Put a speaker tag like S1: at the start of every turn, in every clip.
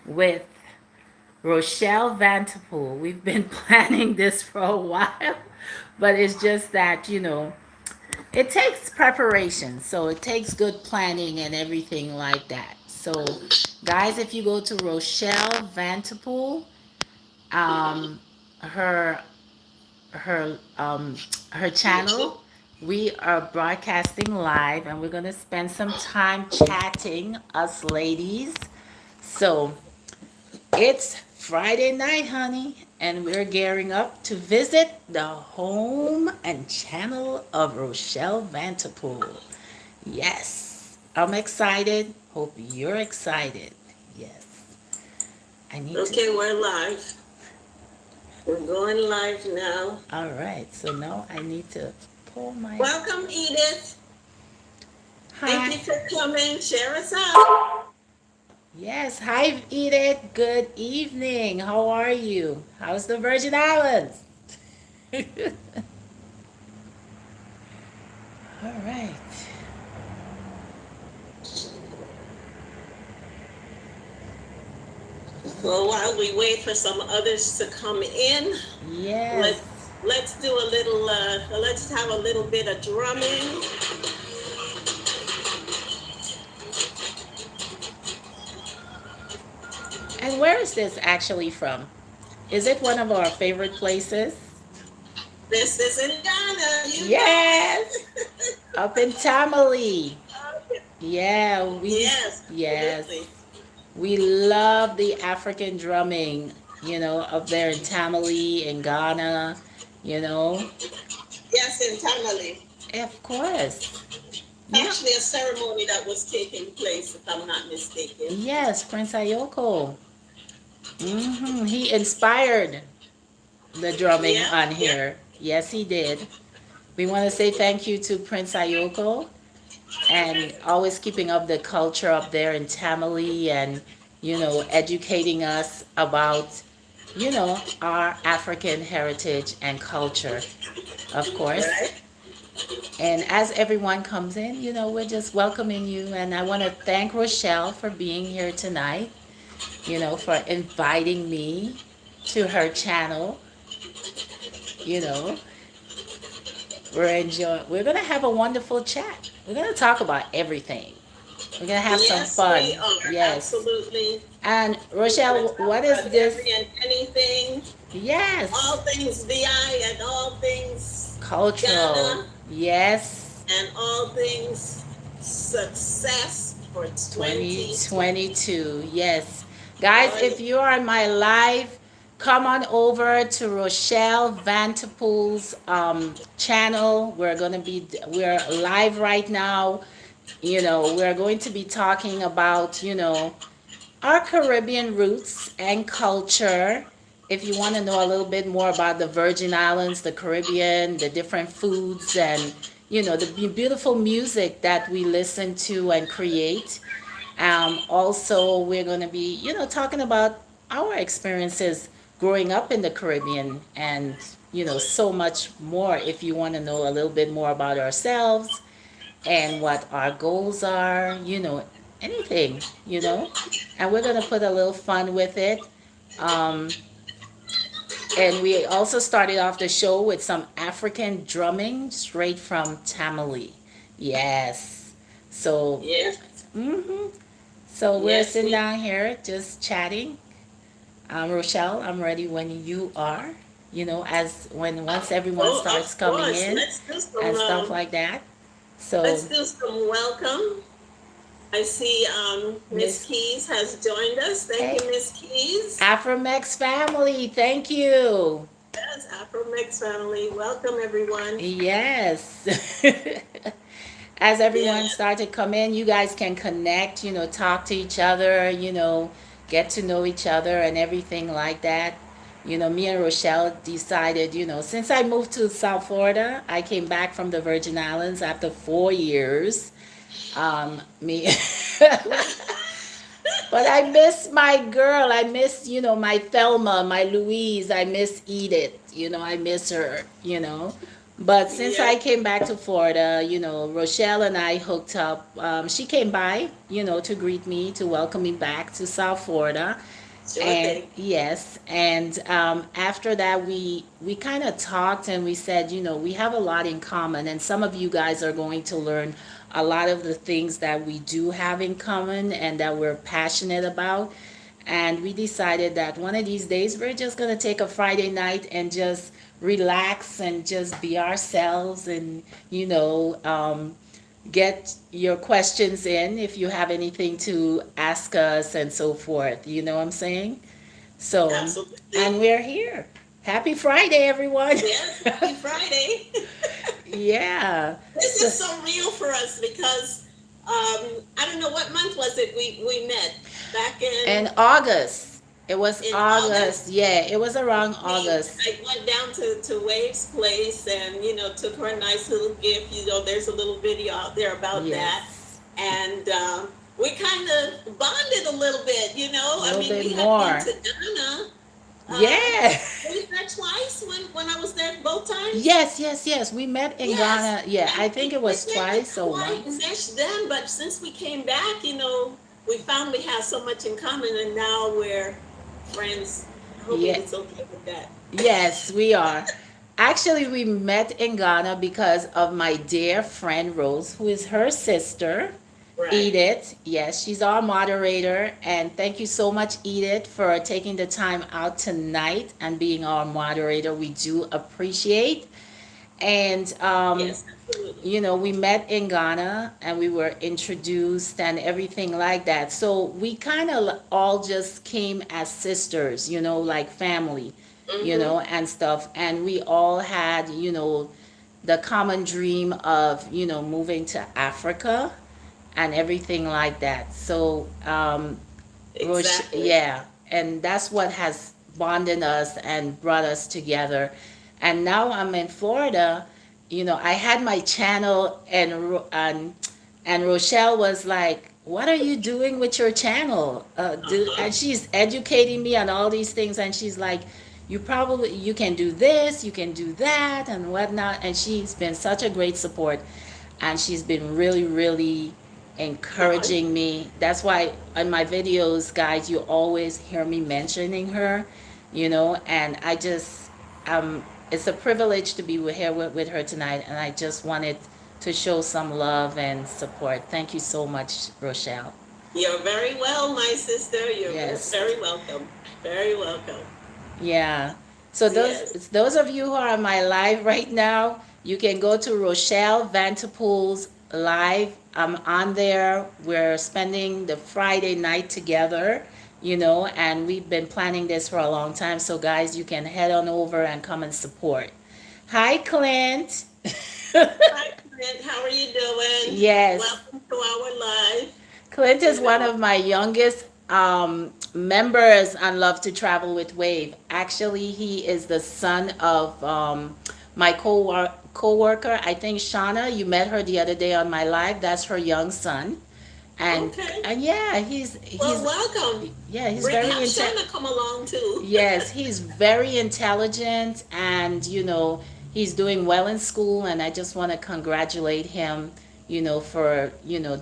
S1: with Rochelle Vantetpool. We've been planning this for a while, but it's just that, it takes preparation. So it takes good planning and everything like that. So, guys, if you go to Rochelle Vantetpool, um, her her her channel. We are broadcasting live, and we're gonna spend some time chatting, us ladies. So it's Friday night, honey, and we're gearing up to visit the home and channel of Rochelle Vanterpool. Yes, I'm excited. Hope you're excited. Yes, I need to.
S2: Okay, we're live. We're going live now.
S1: All right, so now I need to pull my.
S2: Welcome, Edith. Thank
S1: Hi.
S2: you for coming. Share us out.
S1: Yes, hi Edith. Good evening. How are you? How's the Virgin Islands? All right.
S2: Well, while we wait for some others to come in,
S1: Yes.
S2: let let's do a little. Let's have a little bit of drumming.
S1: And where is this actually from? Is it one of our favorite places?
S2: This is in Ghana. You know
S1: Yes.
S2: it.
S1: Up in Tamale. Yeah,
S2: Yes,
S1: yes.
S2: absolutely.
S1: We love the African drumming, up there in Tamale in Ghana, you know.
S2: Yes, in Tamale.
S1: Of course. You know,
S2: Actually, a ceremony that was taking place, if I'm not mistaken.
S1: yes, Prince Ayoko. He inspired the drumming
S2: Yeah,
S1: on
S2: yeah.
S1: here. Yes, he did. We want to say thank you to Prince Ayoko and always keeping up the culture up there in Tamale and, educating us about, our African heritage and culture, of course.
S2: Right.
S1: And as everyone comes in, we're just welcoming you. And I want to thank Rochelle for being here tonight, for inviting me to her channel. You know, we're gonna have a wonderful chat. We're gonna talk about everything. We're gonna have some
S2: Yes,
S1: fun.
S2: we are.
S1: Yes.
S2: Absolutely.
S1: And
S2: We're going to
S1: Rochelle,
S2: talk
S1: what is
S2: about
S1: this?
S2: every and anything,
S1: Yes.
S2: all things VI and all things
S1: Cultural.
S2: Ghana
S1: Yes.
S2: and all things success for 2020.
S1: 2022. Yes. Guys,
S2: Oh,
S1: if
S2: yeah.
S1: you are on my live, come on over to Rochelle Vanterpool's channel. We're live right now. We're going to be talking about, our Caribbean roots and culture. If you want to know a little bit more about the Virgin Islands, the Caribbean, the different foods, and the beautiful music that we listen to and create. Also, we're going to be, talking about our experiences growing up in the Caribbean and, so much more if you want to know a little bit more about ourselves and what our goals are, anything, And we're going to put a little fun with it. Um, and we also started off the show with some African drumming straight from Tamale. Yes. So,
S2: Yes,
S1: hmm so we're
S2: yes,
S1: sitting
S2: we.
S1: down here just chatting. Rochelle, I'm ready when you are. As when once everyone
S2: Oh,
S1: starts
S2: of
S1: coming
S2: course.
S1: in and stuff like that. So,
S2: Let's do some welcome. I see Miss
S1: Miss
S2: Keys has joined us. Thank
S1: Hey,
S2: you, Miss Keys.
S1: Afromex family, thank you.
S2: Yes, Afro-Mix family. Welcome, everyone.
S1: Yes. As
S2: Yeah.
S1: everyone started to come in, you guys can connect, talk to each other, get to know each other and everything like that. Me and Rochelle decided, since I moved to South Florida, I came back from the Virgin Islands after 4 years. Me, but I miss my girl. I miss, my Thelma, my Louise. I miss Edith. I miss her. But since
S2: Yeah,
S1: I came back to Florida, Rochelle and I hooked up. She came by, to greet me, to welcome me back to South Florida.
S2: sure
S1: And
S2: thing.
S1: yes, and after that, we kind of talked and we said, we have a lot in common, and some of you guys are going to learn a lot of the things that we do have in common and that we're passionate about. And we decided that one of these days we're just going to take a Friday night and just relax and just be ourselves and, get your questions in if you have anything to ask us and so forth. You know what I'm saying? So, and
S2: Absolutely.
S1: we're here. Happy Friday, everyone.
S2: Yes, happy Friday.
S1: Yeah.
S2: This
S1: So,
S2: is so real for us because I don't know what month was it we met back
S1: in August, it was
S2: in
S1: August.
S2: August.
S1: Yeah, it was around August.
S2: I went down to Wave's place and took her a nice little gift. There's a little video out there about that,
S1: Yes.
S2: and we kind of bonded a little bit.
S1: A
S2: I
S1: little
S2: mean,
S1: bit
S2: we had been
S1: more.
S2: to Ghana.
S1: Yeah.
S2: Was that twice when I was there both times?
S1: Yes, yes, yes. We met in
S2: Yes,
S1: Ghana. Yeah,
S2: and
S1: I think it
S2: we
S1: was
S2: didn't
S1: twice or
S2: quite
S1: once.
S2: mesh then, but since we came back, we found we have so much in common, and now we're friends. I hope
S1: Yeah.
S2: it's okay with that.
S1: Yes, we are. Actually, we met in Ghana because of my dear friend Rose, who is her sister,
S2: Right.
S1: Edith. Yes, she's our moderator. And thank you so much, Edith, for taking the time out tonight and being our moderator. We do appreciate. And
S2: Yes, absolutely.
S1: we met in Ghana and we were introduced and everything like that. So we kind of all just came as sisters, like family,
S2: Mm-hmm.
S1: and stuff. And we all had, the common dream of, moving to Africa and everything like that. So,
S2: Exactly.
S1: yeah, and that's what has bonded us and brought us together. And now I'm in Florida. I had my channel, and Rochelle was like, "What are you doing with your channel?"
S2: Uh-huh.
S1: And she's educating me on all these things, and she's like, you can do this, you can do that, and whatnot." And she's been such a great support, and she's been really, really
S2: Good.
S1: encouraging me. That's why in my videos, guys, you always hear me mentioning her, and I just, it's a privilege to be with her tonight, and I just wanted to show some love and support. Thank you so much, Rochelle.
S2: You're very well, my sister. You're
S1: Yes.
S2: very welcome. Very welcome.
S1: Yeah. So
S2: Yes.
S1: those of you who are on my live right now, you can go to Rochelle Vantetpool's live. I'm on there. We're spending the Friday night together, and we've been planning this for a long time. So guys, you can head on over and come and support. Hi, Clint.
S2: Hi, Clint. How are you doing?
S1: Yes.
S2: Welcome to our live.
S1: Clint is
S2: You
S1: one
S2: know,
S1: of my youngest members on Love to Travel with Wave. Actually, he is the son of my co-worker. I think Shauna, you met her the other day on my live. That's her young son. And
S2: okay.
S1: yeah,
S2: Well, welcome.
S1: he's
S2: Bring
S1: very
S2: have
S1: intelligent.
S2: Shana come along too.
S1: Yes, he's very intelligent, and he's doing well in school, and I just want to congratulate him, for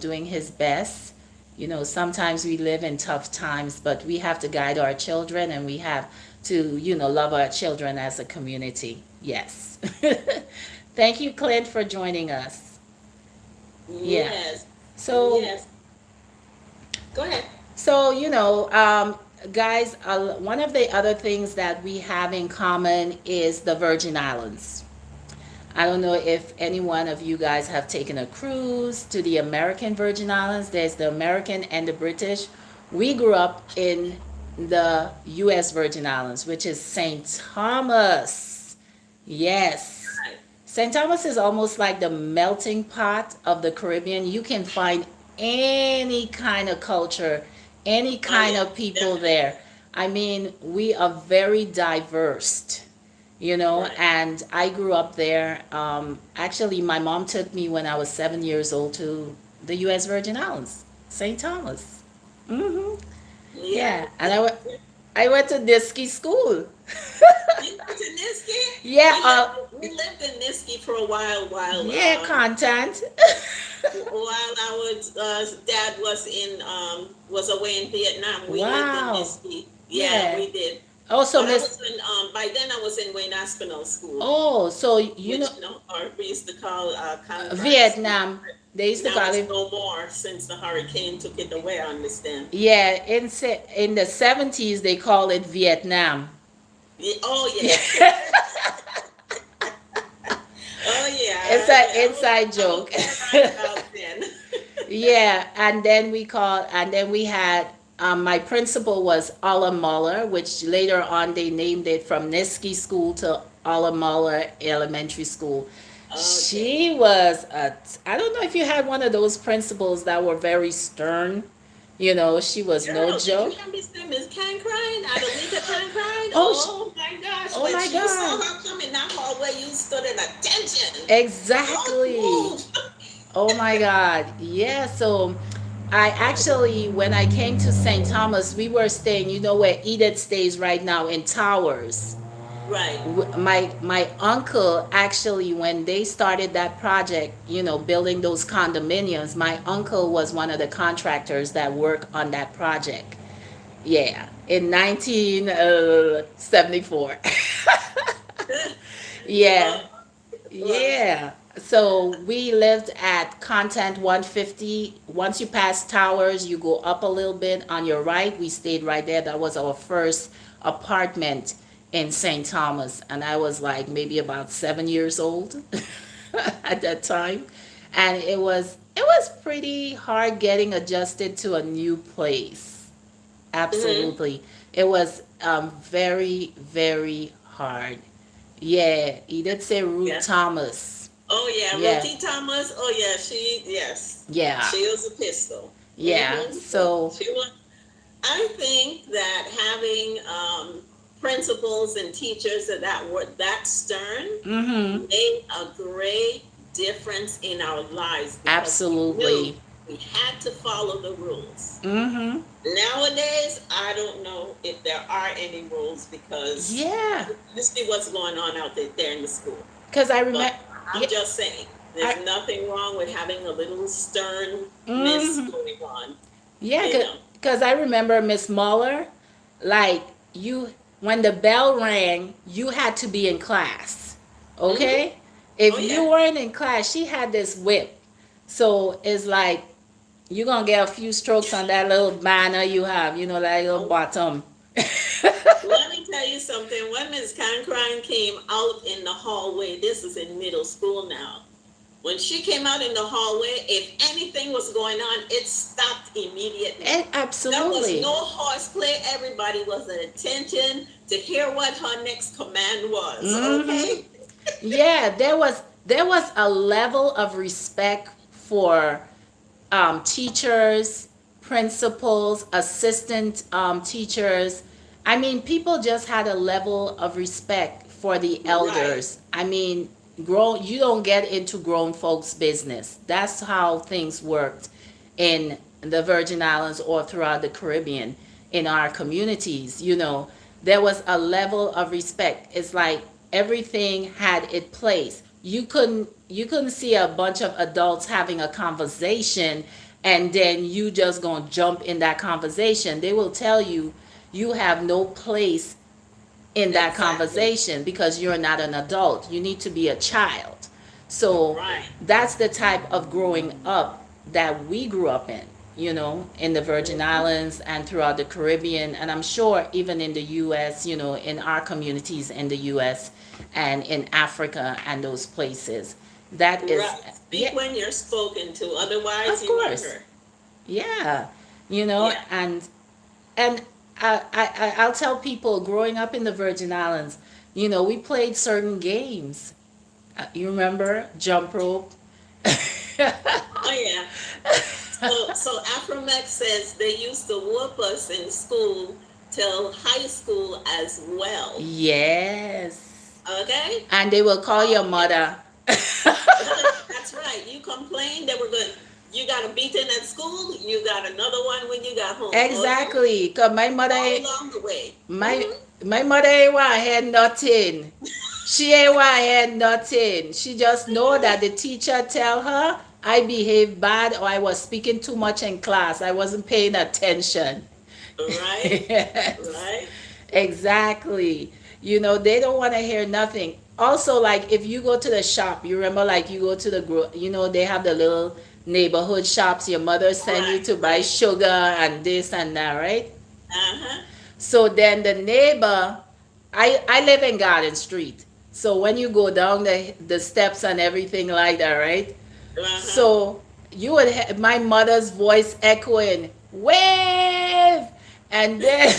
S1: doing his best. Sometimes we live in tough times, but we have to guide our children, and we have to love our children as a community. Yes. Thank you, Clint, for joining us. Yeah.
S2: Yes.
S1: So
S2: Yes. Go ahead.
S1: So, guys, one of the other things that we have in common is the Virgin Islands. I don't know if any one of you guys have taken a cruise to the American Virgin Islands. There's the American and the British. We grew up in the U.S. Virgin Islands, which is St. Thomas. Yes.
S2: Right.
S1: St. Thomas is almost like the melting pot of the Caribbean. You can find any kind of culture, any
S2: Oh
S1: kind
S2: yeah,
S1: of people
S2: definitely.
S1: there. I mean, we are very diverse,
S2: Right.
S1: and I grew up there. Actually, my mom took me when I was 7 years old to the U.S. Virgin Islands, St. Thomas. Hmm.
S2: Yeah.
S1: Yeah, and I went. I went to Niski school.
S2: You went to Niski?
S1: Yeah,
S2: We lived in Niski for a while
S1: yeah, content.
S2: while our dad was away in Vietnam. We lived in
S1: Wow.
S2: Niski. Yeah,
S1: Yeah.
S2: we did.
S1: Also,
S2: But I
S1: Miss.
S2: was in by then I was in Wayne Aspinall School,
S1: Oh, so you know
S2: which or we used to call Convert School.
S1: Vietnam. They used to
S2: Now
S1: call
S2: it's
S1: it.
S2: no more since the hurricane took it away. I understand.
S1: Yeah, in the 70s they call it Vietnam.
S2: Yeah, oh
S1: Yeah.
S2: yeah. Oh
S1: It's
S2: yeah.
S1: an
S2: I was
S1: inside
S2: I was
S1: joke.
S2: there right about then.
S1: Yeah, and then we had my principal was Alla Muller, which later on they named it from Niski School to Alla Muller Elementary School.
S2: Okay.
S1: She was I don't know if you had one of those principals that were very stern. You know, she was no
S2: Girl, did you
S1: joke.
S2: hear me say Miss Can crying? Adelita Can crying?
S1: Oh,
S2: Oh my gosh.
S1: oh
S2: When
S1: my
S2: you saw
S1: God.
S2: her come in that hallway, you stood at attention. Don't
S1: Exactly.
S2: move.
S1: Oh my God. Yeah. So I actually, when I came to St. Thomas, we were staying, you know, where Edith stays right now in Towers.
S2: Right.
S1: My uncle actually, when they started that project, you know, building those condominiums, my uncle was one of the contractors that worked on that project. Yeah, in 1974. Yeah,
S2: Well, well,
S1: yeah. So we lived at Content 150. Once you pass Towers, you go up a little bit on your right. We stayed right there. That was our first apartment in St. Thomas. And I was like maybe about 7 years old at that time. And it was pretty hard getting adjusted to a new place.
S2: hmm
S1: Absolutely. It was very, very hard. Yeah, he did say Ruth
S2: yeah.
S1: Thomas.
S2: Oh yeah,
S1: Yeah,
S2: Ruthie Thomas. Oh yeah, yes,
S1: yeah,
S2: she was a pistol.
S1: yeah. So,
S2: She was. I think that having principals and teachers that were that stern
S1: mm-hmm,
S2: made a great difference in our lives because we knew
S1: absolutely.
S2: we had to follow the rules.
S1: Mm-hmm.
S2: Nowadays, I don't know if there are any rules because
S1: Yeah,
S2: you see what's going on out there in the school.
S1: because I remember.
S2: But
S1: Yeah,
S2: I'm just saying,
S1: I.
S2: there's nothing wrong with having a little sternness
S1: Mm-hmm.
S2: going on,
S1: Yeah,
S2: you know.
S1: because I remember Miss Muller, like you, when the bell rang, you had to be in class.
S2: hmm
S1: Okay,
S2: Oh
S1: if you
S2: yeah.
S1: weren't in class, she had this whip. So it's like you're gonna get a few strokes on that little banner you have, you know, that little
S2: Oh,
S1: bottom.
S2: let me tell you something. When Miss Cancran came out in the hallway, this is in middle school now. When she came out in the hallway, if anything was going on, it stopped immediately. There was
S1: Absolutely.
S2: no horseplay. Everybody was at attention to hear what her next command was.
S1: Hmm.
S2: Okay?
S1: Yeah, there was a level of respect for teachers, principals, assistant teachers. I mean, people just had a level of respect for the
S2: Right.
S1: elders. I mean, you don't get into grown folks' business. That's how things worked in the Virgin Islands or throughout the Caribbean in our communities. You know, there was a level of respect. It's like everything had its place. You couldn't see a bunch of adults having a conversation and then you just gonna jump in that conversation. They will tell you you have no place in that
S2: Exactly.
S1: conversation because you're not an adult. You need to be a child. So
S2: Right.
S1: that's the type of growing up that we grew up in the Virgin
S2: hmm
S1: Islands and throughout the Caribbean. And I'm sure even in the US, in our communities in the US and in Africa and those places. That is,
S2: Right. Speak
S1: yeah,
S2: when you're spoken to, otherwise
S1: of
S2: you weren't
S1: course.
S2: heard.
S1: Yeah.
S2: Yeah.
S1: And I'll tell people growing up in the Virgin Islands, we played certain games. You remember jump rope?
S2: Oh yeah. So Afromex says they used to whoop us in school till high school as well.
S1: Yes.
S2: Okay?
S1: And they will call your
S2: Oh
S1: mother.
S2: yes. That's right. You complained, they were going, you got a beating at school, you got another one when you got home. Oh yeah,
S1: Exactly. Cause my mother
S2: all
S1: ain't-
S2: along the way.
S1: my my mother ain't want to hear nothing. She ain't want to hear nothing. She just know that the teacher tell her I behaved bad or I was speaking too much in class. I wasn't paying attention.
S2: Right,
S1: Yes.
S2: right,
S1: Exactly. They don't want to hear nothing. Also, like if you go to the shop, you remember like you go to they have the little neighborhood shops. Your mother send you
S2: right,
S1: to buy
S2: right.
S1: sugar and this and that, right?
S2: Uh huh.
S1: So then the neighbor, I live in Garden Street. So when you go down the steps and everything like that, right?
S2: Uh huh.
S1: So you would have my mother's voice echoing, wave, and then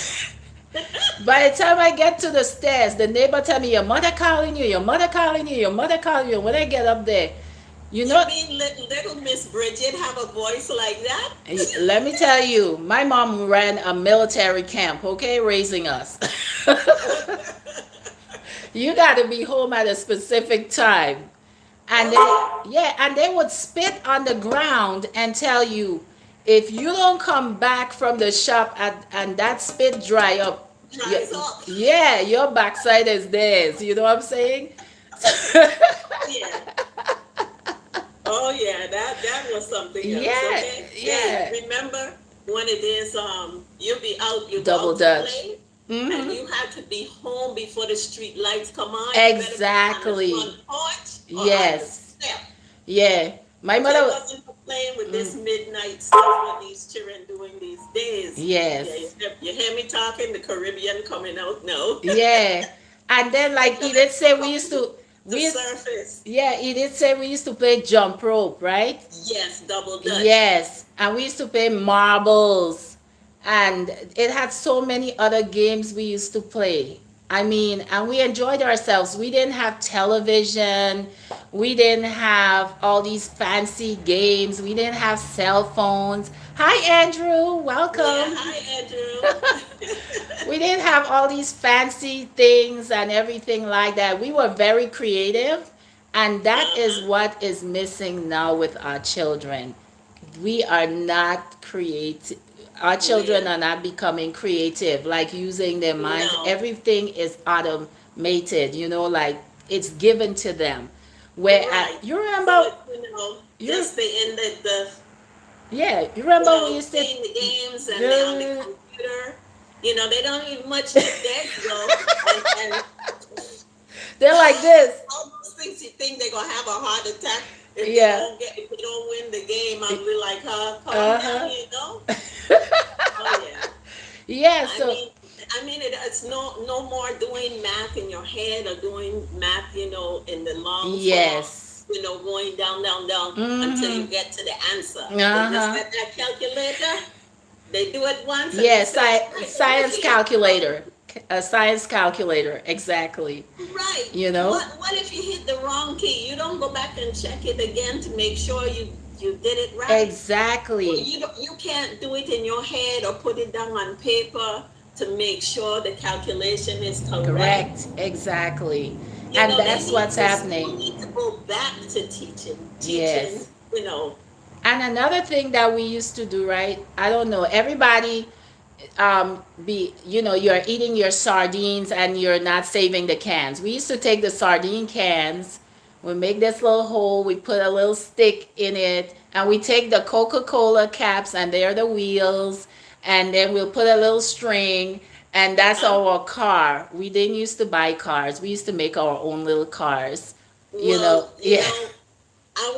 S1: by the time I get to the stairs, the neighbor tell me, your mother calling you, your mother calling you, your mother calling you. When I get up there, you
S2: You
S1: know,
S2: mean little Miss Bridget have a voice like that?
S1: let me tell you, my mom ran a military camp, okay, raising us. You got to be home at a specific time. And
S2: Oh yeah.
S1: they would spit on the ground and tell you, if you don't come back from the shop and that spit dry up,
S2: Dries up.
S1: yeah, your backside is theirs. You know what I'm saying?
S2: Yeah. Oh yeah, that was something else.
S1: Yeah,
S2: Okay. Hey,
S1: yeah.
S2: remember when it is you go
S1: Double
S2: out to
S1: Dutch.
S2: play and
S1: Mm-hmm.
S2: you have to be home before the street lights come on. You better be on the
S1: Exactly.
S2: front porch or on the
S1: Yes.
S2: step.
S1: Yeah. My
S2: Okay,
S1: mother.
S2: wasn't playing with this
S1: Mm,
S2: midnight stuff what these children doing these days. Yeah,
S1: yes.
S2: you hear me talking? The Caribbean coming out now.
S1: Yeah. And then like he did
S2: Intellectual
S1: say
S2: coming to
S1: we used
S2: surface.
S1: yeah, he did say we used to play jump rope, right?
S2: Yes, double dutch.
S1: Yes. And we used to play marbles. And it had so many other games we used to play. I mean, and we enjoyed ourselves. We didn't have television. We didn't have all these fancy games. We didn't have cell phones. Hi, Andrew.
S2: Yeah,
S1: Welcome.
S2: hi Andrew.
S1: We didn't have all these fancy things and everything like that. We were very creative, and that is
S2: Uh-huh.
S1: what is missing now with our children. We are not creative. Our children
S2: Yeah.
S1: are not becoming creative, like using their minds.
S2: No.
S1: Everything is automated, like it's given to them. Where
S2: Right.
S1: you
S2: So
S1: remember
S2: it's
S1: you
S2: just the
S1: yeah, you remember we used to
S2: playing the games and they're on the
S1: uh,
S2: computer. They don't even much need there you go. And
S1: they're like this.
S2: all those things you think they're gonna have a heart attack
S1: Yeah.
S2: if they don't win the game. I'll be like, calm down,
S1: Uh-huh.
S2: you know? Oh yeah.
S1: Yeah,
S2: I
S1: so
S2: mean, it's no more doing math in your head or doing math, in the long form,
S1: yes.
S2: going down, down, down until you
S1: Mm-hmm.
S2: get to the answer. They just
S1: Uh-huh.
S2: get that calculator, they do it once, and they
S1: Yes,
S2: say, right, over
S1: science
S2: here.
S1: calculator. A science calculator, exactly.
S2: Right.
S1: You know?
S2: What if you hit the wrong key? You don't go back and check it again to make sure you did it right. Well,
S1: Exactly.
S2: you can't do it in your head or put it down on paper to make sure the calculation is correct.
S1: Correct. Exactly. And that's what's
S2: The school
S1: happening.
S2: need to go back to teaching,
S1: Yes.
S2: you know.
S1: And another thing that we used to do, right? I don't know. Everybody you're eating your sardines and you're not saving the cans. We used to take the sardine cans, we make this little hole, we put a little stick in it, and we take the Coca-Cola caps and they're the wheels, and then we'll put a little string, and that's
S2: Uh-huh.
S1: our car. We didn't used to buy cars, we used to make our own little cars.
S2: Well,
S1: Yeah.
S2: I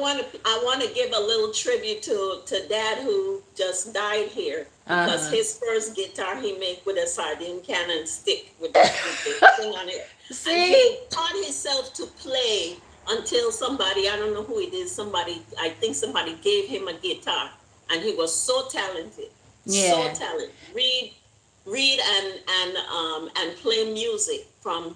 S2: want to give a little tribute to Dad who just died here because
S1: Uh-huh.
S2: his first guitar he made with a sardine can and stick with the thing on it, and
S1: See?
S2: he taught himself to play until somebody, I don't know who it is, I think somebody gave him a guitar, and he was so talented, so
S1: Yeah.
S2: talented. Read and play music from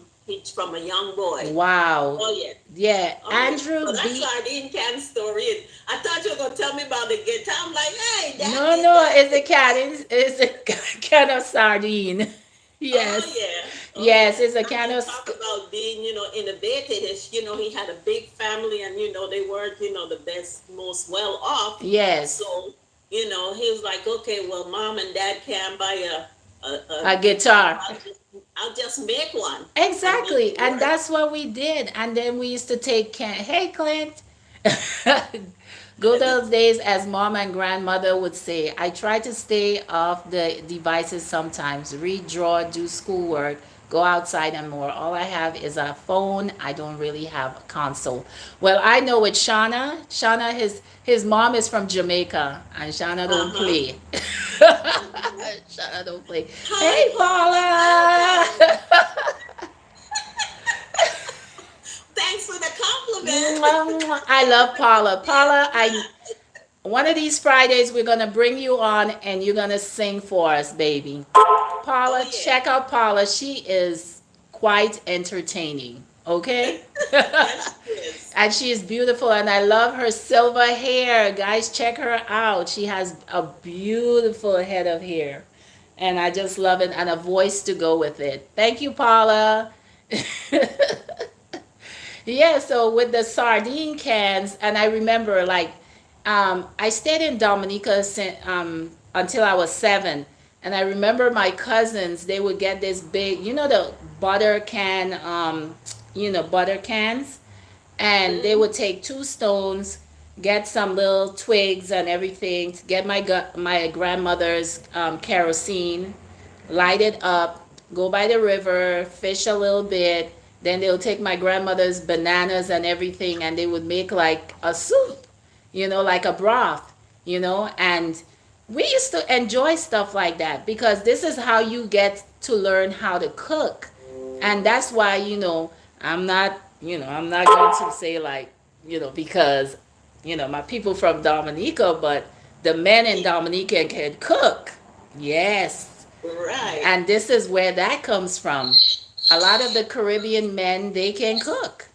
S2: a young boy.
S1: Wow.
S2: Oh yeah.
S1: Yeah.
S2: Oh yeah. So
S1: Andrew
S2: that's
S1: B.
S2: sardine can story. I thought you were gonna tell me about the guitar. I'm like, hey, that
S1: No,
S2: did
S1: no,
S2: that.
S1: it's a can. It's a can of sardine.
S2: Oh
S1: Yes.
S2: yeah, oh
S1: Yes,
S2: yeah.
S1: it's a
S2: I
S1: kind
S2: mean,
S1: of
S2: talk about being, innovative. He had a big family, and they weren't, the best, most well off.
S1: yes,
S2: So, he was like, okay, well, mom and dad can't buy a
S1: a
S2: guitar.
S1: guitar.
S2: I'll just make one and make
S1: Exactly.
S2: it
S1: And
S2: work.
S1: that's what we did. And then we used to take hey Clint. Good those days, as mom and grandmother would say. I try to stay off the devices sometimes. Read, draw, do schoolwork, go outside and more. All I have is a phone. I don't really have a console. Well, I know with Shauna, his mom is from Jamaica, and Shauna don't
S2: Uh-huh.
S1: play.
S2: Mhm.
S1: Shauna don't play.
S2: Hi,
S1: Hey
S2: Paula. Welcome.
S1: Paula.
S2: Thanks for the compliment.
S1: Mwah, mwah. I love Paula. Paula, I one of these Fridays we're gonna bring you on and you're gonna sing for us, baby.
S2: Oh
S1: Paula,
S2: yeah.
S1: check out Paula. She is quite entertaining. Okay?
S2: Yes, she is.
S1: And she is beautiful and I love her silver hair. Guys, check her out. She has a beautiful head of hair. And I just love it and a voice to go with it. Thank you, Paula. Yeah, so with the sardine cans, and I remember like I stayed in Dominica until I was 7, and I remember my cousins they would get this big, the butter can, butter cans, and they
S2: Mm-hmm.
S1: would take 2 stones, get some little twigs and everything, get my grandmother's kerosene, light it up, go by the river, fish a little bit. Then they'll take my grandmother's bananas and everything, and they would make like a soup, like a broth, and we used to enjoy stuff like that because this is how you get to learn how to cook. And that's why, I'm not going to say like, because, my people from Dominica, but the men in Dominica can cook. Yes.
S2: Right.
S1: And this is where that comes from. A lot of the Caribbean men, they can cook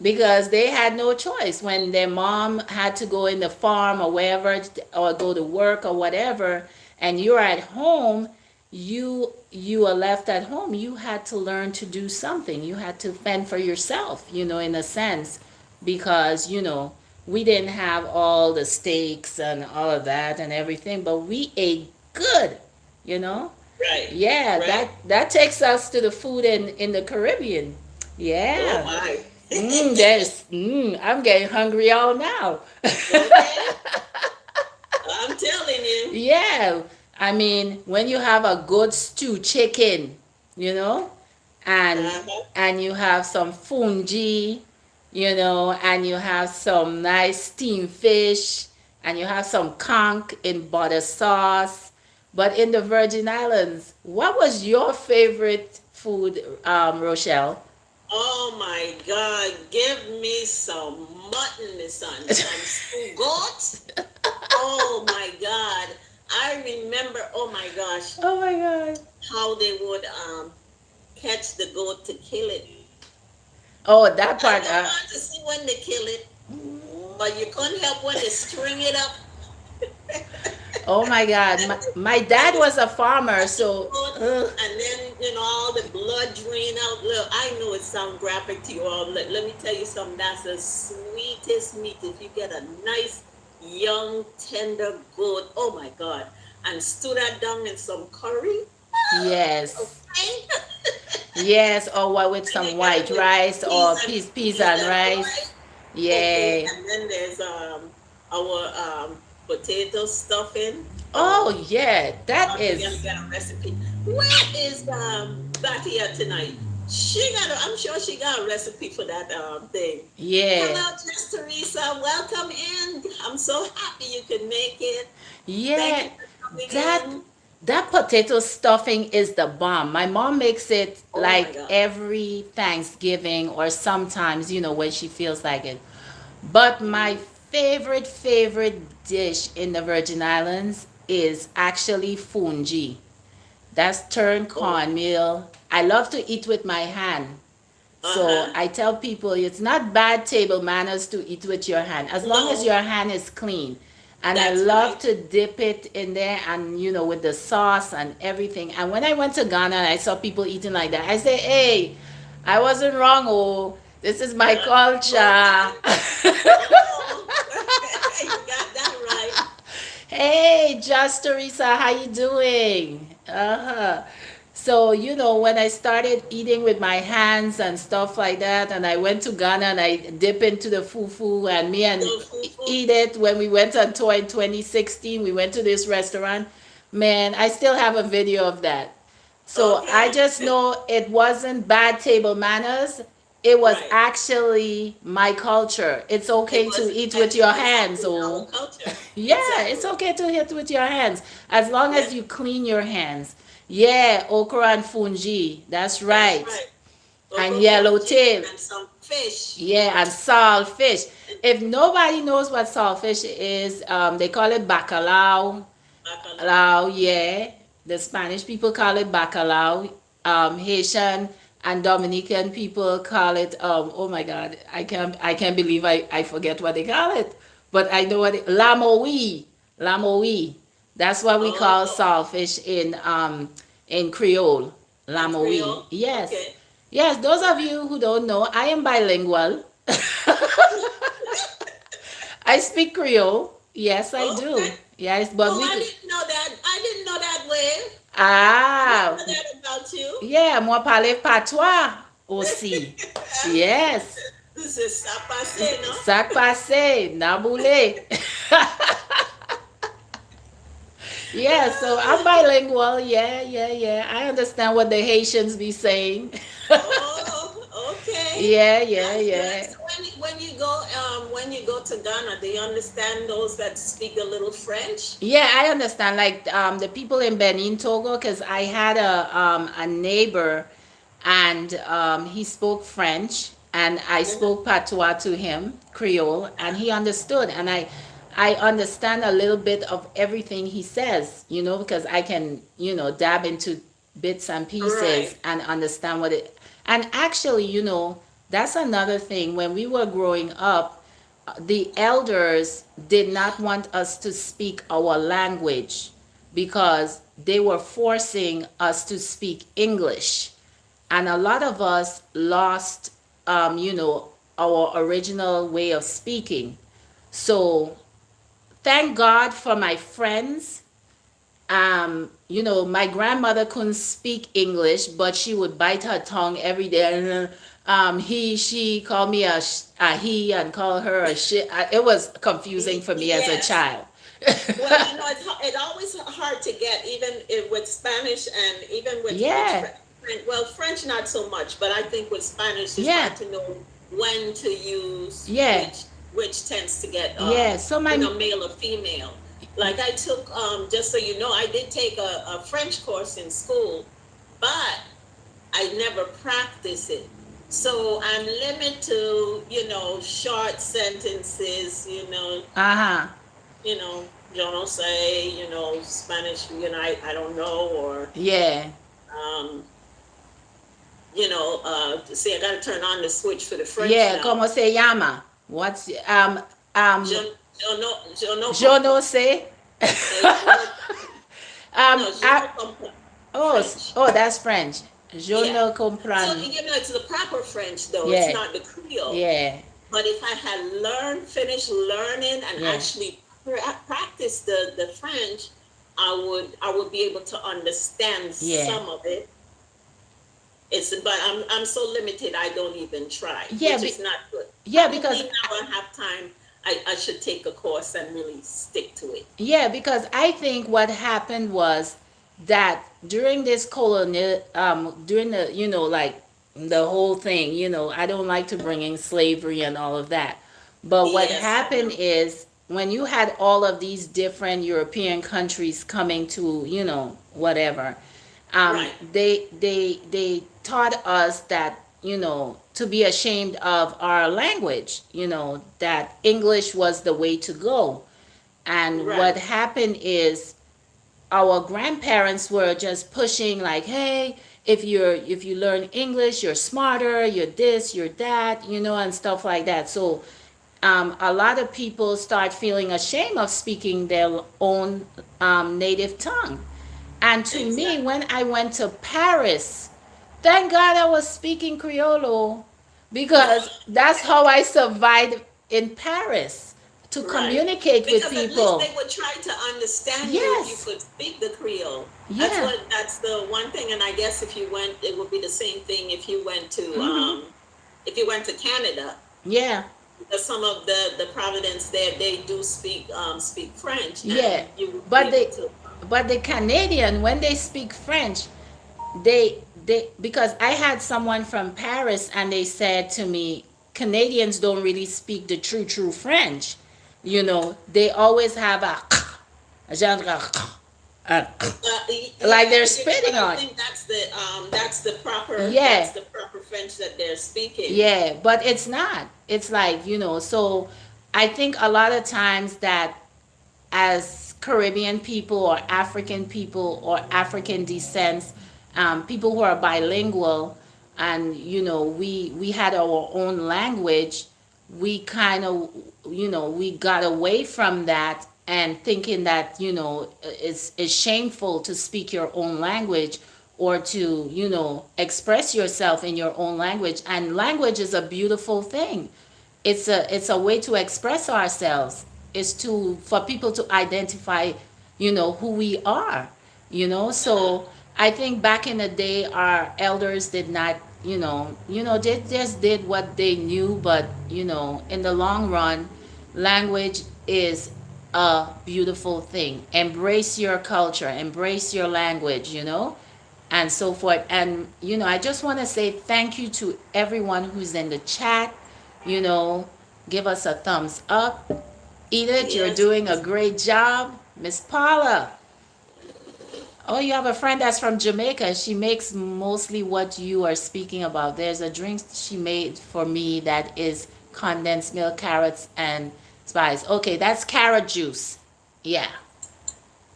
S1: because they had no choice when their mom had to go in the farm or wherever or go to work or whatever, and you're at home, you are left at home, you had to learn to do something, you had to fend for yourself, in a sense, because we didn't have all the steaks and all of that and everything, but we ate good, you know
S2: Right.
S1: yeah,
S2: Right.
S1: that takes us to the food in the Caribbean.
S2: Oh
S1: Yeah.
S2: my.
S1: I'm getting hungry all now.
S2: Okay. I'm telling you.
S1: Yeah. I mean, when you have a good stew chicken, you know, and
S2: Uh-huh.
S1: and you have some fungi, and you have some nice steamed fish, and you have some conch in butter sauce. But in the Virgin Islands, what was your favorite food, Rochelle?
S2: Oh my God. Give me some mutton, my son. Some goat. Oh my God. I remember, oh my gosh,
S1: Oh my God.
S2: how they would catch the goat to kill it.
S1: Oh, that
S2: I
S1: part.
S2: don't want to see when they kill it, but you can't help when they string it up.
S1: Oh my God.
S2: And
S1: My
S2: and
S1: dad
S2: they
S1: was a farmer,
S2: cut the
S1: so.
S2: goat, and then all the blood drain out. Look, I know it sounds graphic to you all. Let me tell you something. That's the sweetest meat. If you get a nice young tender goat, oh my God, and stew that down in some curry.
S1: Yes.
S2: Okay.
S1: Yes, or what with
S2: And
S1: some
S2: you get
S1: white
S2: it with
S1: rice or peas
S2: peas
S1: and
S2: and
S1: rice.
S2: rice. Okay,
S1: Yeah.
S2: and then there's our potato stuffing.
S1: Oh yeah, that
S2: I'm gonna
S1: is.
S2: get a recipe. Where is Betty at tonight? I'm sure she got a recipe for that thing.
S1: Yeah.
S2: Hello, Miss Teresa. Welcome in. I'm so happy you could make it. Thank
S1: Yeah.
S2: you for coming
S1: That
S2: in.
S1: that potato stuffing is the bomb. My mom makes it
S2: Oh my
S1: like
S2: God.
S1: every Thanksgiving or sometimes, when she feels like it. But my
S2: Mm.
S1: favorite dish in the Virgin Islands is actually fungi. That's turned
S2: Oh.
S1: cornmeal. I love to eat with my hand. So
S2: Uh-huh.
S1: I tell people it's not bad table manners to eat with your hand as long as
S2: No.
S1: your hand is clean. and I
S2: That's
S1: love
S2: right.
S1: to dip it in there, and with the sauce and everything. And when I went to Ghana and I saw people eating like that, I say, hey, I wasn't wrong. Oh, this is my culture.
S2: Okay. Oh, you got that right.
S1: Hey, Just Teresa, how you doing? Uh-huh. So, when I started eating with my hands and stuff like that, and I went to Ghana and I dip into the fufu, and me and
S2: So fufu.
S1: eat it when we went on tour in 2016, we went to this restaurant. Man, I still have a video of that. So I
S2: Okay.
S1: just know it wasn't bad table manners. It was
S2: Right.
S1: actually my culture. It's
S2: It
S1: okay to
S2: was
S1: eat with your hands,
S2: exactly our
S1: oh.
S2: culture.
S1: Yeah, it's
S2: Exactly.
S1: okay to hit with your hands as long as
S2: Yes,
S1: you clean your hands. Yeah, okra and fungi. That's
S2: that's
S1: right.
S2: right.
S1: And
S2: Okofonji
S1: yellowtail.
S2: and some fish.
S1: Yeah, and saltfish. If nobody knows what saltfish is, they call it bacalao.
S2: Bacalao.
S1: Lao, yeah. The Spanish people call it bacalao. Haitian and Dominican people call it. Oh my God, I can't believe I forget what they call it. But I know what lamoui, lamoui. That's what we call
S2: Oh,
S1: saltfish in Creole,
S2: in
S1: lamoui.
S2: Creole.
S1: Yes,
S2: Okay.
S1: yes. Those of
S2: Right.
S1: you who don't know, I am bilingual. I speak Creole. Yes, I
S2: Okay.
S1: do. Yes, but
S2: Oh,
S1: we
S2: I
S1: could.
S2: didn't know that. I didn't know that way. I didn't
S1: Ah,
S2: know that about you.
S1: yeah, moi parler patois aussi. Yes.
S2: This is sapase, no?
S1: Sac passé, naboulé. Yeah, so I'm bilingual. Yeah, yeah, yeah. I understand what the Haitians be saying.
S2: Oh, okay.
S1: Yeah, yeah,
S2: That's good.
S1: yeah.
S2: So when you go to Ghana, do you understand those that speak a little French?
S1: Yeah, I understand. Like the people in Benin, Togo, because I had a neighbor, and he spoke French, and I
S2: Mhm.
S1: spoke patois to him, Creole, and he understood. And I understand a little bit of everything he says, because I can, dab into bits and pieces
S2: Right.
S1: and understand what it. And actually, that's another thing. When we were growing up, the elders did not want us to speak our language because they were forcing us to speak English. And a lot of us lost, our original way of speaking. So thank God for my friends. My grandmother couldn't speak English, but she would bite her tongue every day. And she called me a he and call her a shit. It was confusing for me as a
S2: Yes.
S1: child.
S2: Well, it's always hard to get, even with Spanish and even with
S1: Yeah,
S2: French. Well, French not so much, but I think with Spanish it's
S1: yeah,
S2: hard to know when to use
S1: yeah,
S2: which tends to get
S1: yeah. So my
S2: male or female. Like I took just so you know, I did take a French course in school, but I never practice it. So I'm limited to, short sentences,
S1: uh-huh.
S2: you don't say, Spanish, I don't know, or,
S1: Yeah.
S2: um, see, I got to turn on the switch for the French
S1: Yeah,
S2: now.
S1: como se llama? What's
S2: Je,
S1: um
S2: je no
S1: je
S2: comprends.
S1: no sé.
S2: Je no, no, je
S1: I,
S2: no comprends
S1: oh,
S2: French.
S1: oh, that's French. Je
S2: Yeah.
S1: ne
S2: So,
S1: comprends.
S2: it's the proper French, though. It's
S1: Yeah,
S2: not the Creole.
S1: yeah,
S2: But if I had finished learning and
S1: yeah,
S2: actually practice the French, I would be able to understand
S1: yeah,
S2: some of it. But I'm so limited I don't even try,
S1: yeah,
S2: which is not good.
S1: yeah,
S2: Probably
S1: because
S2: now I have time. I should take a course and really stick to it.
S1: I think what happened was that during this colonial, during the, like the whole thing, I don't like to bring in slavery and all of that. But what
S2: Yes, I
S1: happened
S2: know.
S1: is when you had all of these different European countries coming to, whatever,
S2: Right,
S1: they taught us that, to be ashamed of our language, that English was the way to go. And what
S2: right,
S1: happened is our grandparents were just pushing like, hey, if you learn English, you're smarter, you're this, you're that, and stuff like that. So a lot of people start feeling ashamed of speaking their own native tongue. And to me,
S2: Exactly.
S1: when I went to Paris, thank God I was speaking Creole because that's how I survived in Paris to
S2: Right.
S1: communicate with
S2: Because at least
S1: people.
S2: they would try to understand you if you
S1: Yes,
S2: could speak the Creole.
S1: yeah,
S2: That's the one thing. And I guess if you went, it would be the same thing
S1: mm-hmm.
S2: if you went to Canada.
S1: Yeah,
S2: Because some of the Providence there, they do speak French,
S1: yeah.
S2: and you would be
S1: But
S2: able
S1: they,
S2: to.
S1: but the Canadian, when they speak French, they because I had someone from Paris and they said to me, Canadians don't really speak the true French. They always have a genre, a, like
S2: Yeah,
S1: they're
S2: but
S1: spitting
S2: I
S1: on.
S2: think that's
S1: Yeah,
S2: the proper French that they're speaking.
S1: yeah, but it's not. It's like, so I think a lot of times that as Caribbean people or African people or African descents, people who are bilingual, and we had our own language. We kind of we got away from that and thinking that it's shameful to speak your own language or to express yourself in your own language. And language is a beautiful thing. It's a way to express ourselves. It's to for people to identify who we are.
S2: Uh-huh.
S1: So I think back in the day our elders did not they just did what they knew. But in the long run, language is a beautiful thing. Embrace your culture, embrace your language, and so forth. And I just want to say thank you to everyone who's in the chat. you know Give us a thumbs up. Edith, you're
S2: Yes.
S1: doing a great job. Miss Paula, oh, you have a friend that's from Jamaica. She makes mostly what you are speaking about. There's a drink she made for me that is condensed milk, carrots, and spice. Okay, that's carrot juice. Yeah,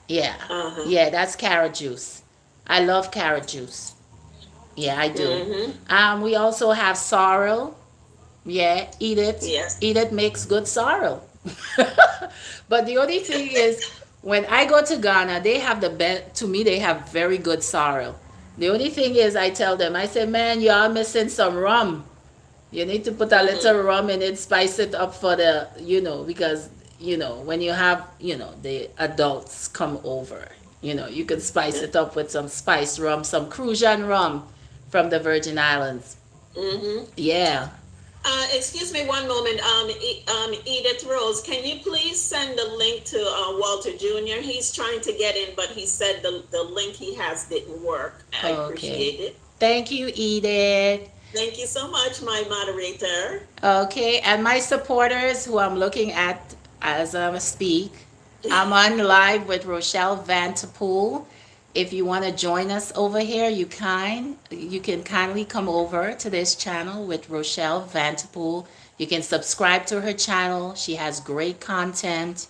S1: yeah,
S2: Uh-huh.
S1: yeah, that's carrot juice. I love carrot juice. Yeah, I do.
S2: Mm-hmm.
S1: We also have sorrel. Yeah, eat it.
S2: Yes.
S1: Eat it makes good sorrel. But the only thing is, when I go to Ghana, they have the best. To me, they have very good sorrel. The only thing is, I tell them, I say, man, you are missing some rum. You need to put a
S2: Mm-hmm.
S1: little rum in it, spice it up for because when you have the adults come over, you can spice it up with some spiced rum, some Crucian rum from the Virgin Islands.
S2: Mm-hmm.
S1: Yeah.
S2: Excuse me one moment. Edith Rose, can you please send the link to Walter Jr.? He's trying to get in, but he said the link he has didn't work. I
S1: Okay.
S2: appreciate it.
S1: Thank you, Edith.
S2: Thank you so much, my moderator.
S1: Okay, and my supporters who I'm looking at as I speak, I'm on live with Rochelle Vantetpool. If you want to join us over here, you can kindly come over to this channel with Rochelle Vantetpool. You can subscribe to her channel. She has great content,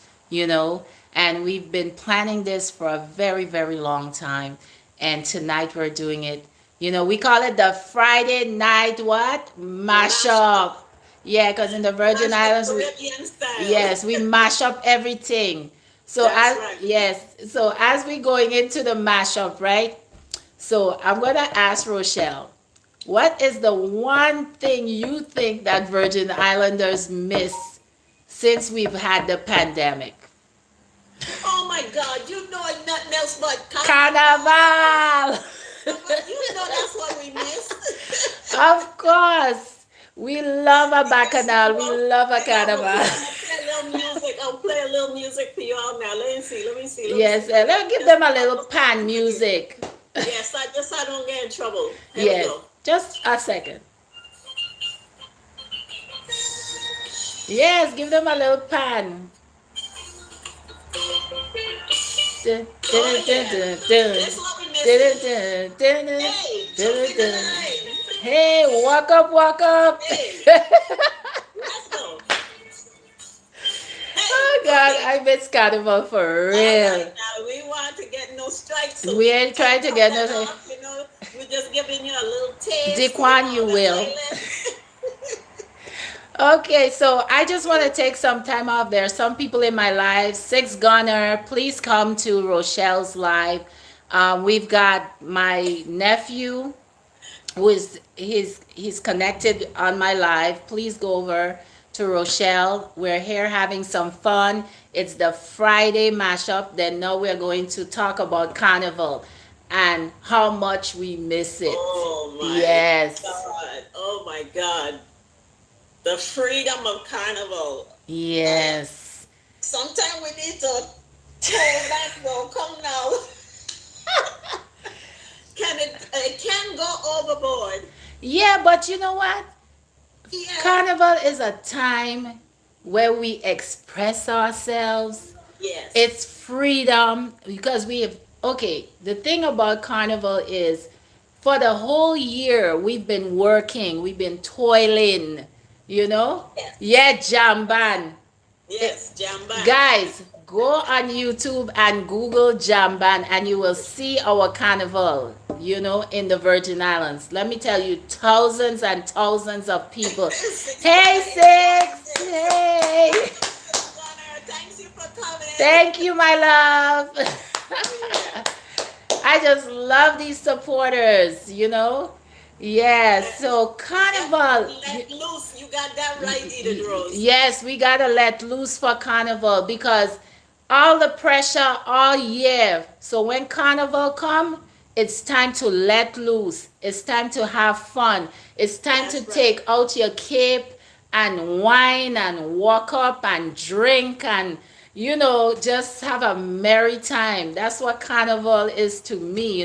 S1: and we've been planning this for a very, very long time. And tonight we're doing it. We call it the Friday night what?
S2: Mash
S1: Mashup.
S2: up.
S1: Yeah, because in the Virgin
S2: That's the
S1: Islands,
S2: Caribbean style.
S1: yes, we mash up everything. So
S2: That's
S1: as
S2: right.
S1: yes, so as we going into the mashup, right? So I'm gonna ask Rochelle, what is the one thing you think that Virgin Islanders miss since we've had the pandemic?
S2: Oh my God, you know it's nothing else but carnival.
S1: Carnival.
S2: You know that's what we miss.
S1: Of course, we love a
S2: Yes, you
S1: bacchanal. We
S2: know.
S1: love a
S2: Hang on,
S1: carnival.
S2: I'm gonna play a little music. I'll play a little music for you all now. Let me see. Let me see. Let me
S1: Yes,
S2: see. Let me
S1: let's give
S2: just
S1: them a little
S2: put some
S1: pan
S2: music in.
S1: music.
S2: Yes, I don't get in trouble. Here we
S1: Yes,
S2: go.
S1: just a second. Yes, give them a little pan. Dun,
S2: Oh
S1: dun, dun,
S2: yeah.
S1: dun, dun.
S2: That's what we
S1: Dun,
S2: missing.
S1: dun, dun, dun,
S2: Hey, jump
S1: dun,
S2: in the
S1: dun.
S2: line.
S1: Hey, walk up, walk up.
S2: Hey, let's go. Hey,
S1: Oh God,
S2: okay.
S1: I miss carnival for
S2: All right,
S1: real.
S2: now we want to get no strikes, so
S1: We ain't
S2: take
S1: trying to
S2: cut
S1: get
S2: that
S1: no
S2: off. We're just giving you a little taste,
S1: Dequan, you
S2: the
S1: will.
S2: island.
S1: Okay, so I just want to take some time off. There are some people in my life. Six Gunner, please come to Rochelle's live. We've got my nephew who is he's connected on my live. Please go over to Rochelle. We're here having some fun. It's the Friday mashup. Then now we're going to talk about Carnival and how much we miss it.
S2: Oh my
S1: Yes.
S2: God. Oh my God. The freedom of carnival. Uh,
S1: Yes.
S2: Sometimes we need to hold that go. Come now. It can go overboard.
S1: Yeah, but you know what?
S2: Yeah.
S1: Carnival is a time where we express ourselves.
S2: Yes.
S1: It's freedom because we have, okay, the thing about Carnival is for the whole year we've been working, we've been toiling, you know?
S2: Yes.
S1: Yeah, Jamban. It,
S2: Yes. Jamban.
S1: guys, go on YouTube and Google Jamban and you will see our carnival, in the Virgin Islands. Let me tell you, thousands and thousands of people.
S2: Six
S1: Hey,
S2: Gunner.
S1: Six!
S2: Yes.
S1: Hey!
S2: Six Gunner. Thanks you for coming.
S1: Thank you, my
S2: Oh yeah.
S1: love. I just love these supporters. Yeah, so
S2: You got
S1: carnival.
S2: to let loose. You got that right, Edith Rose.
S1: Yes, we gotta let loose for carnival because all the pressure all year. So when carnival come, it's time to let loose. It's time to have fun. It's time to
S2: That's right.
S1: take out your cape and wine and walk up and drink and just have a merry time. That's what carnival is to me.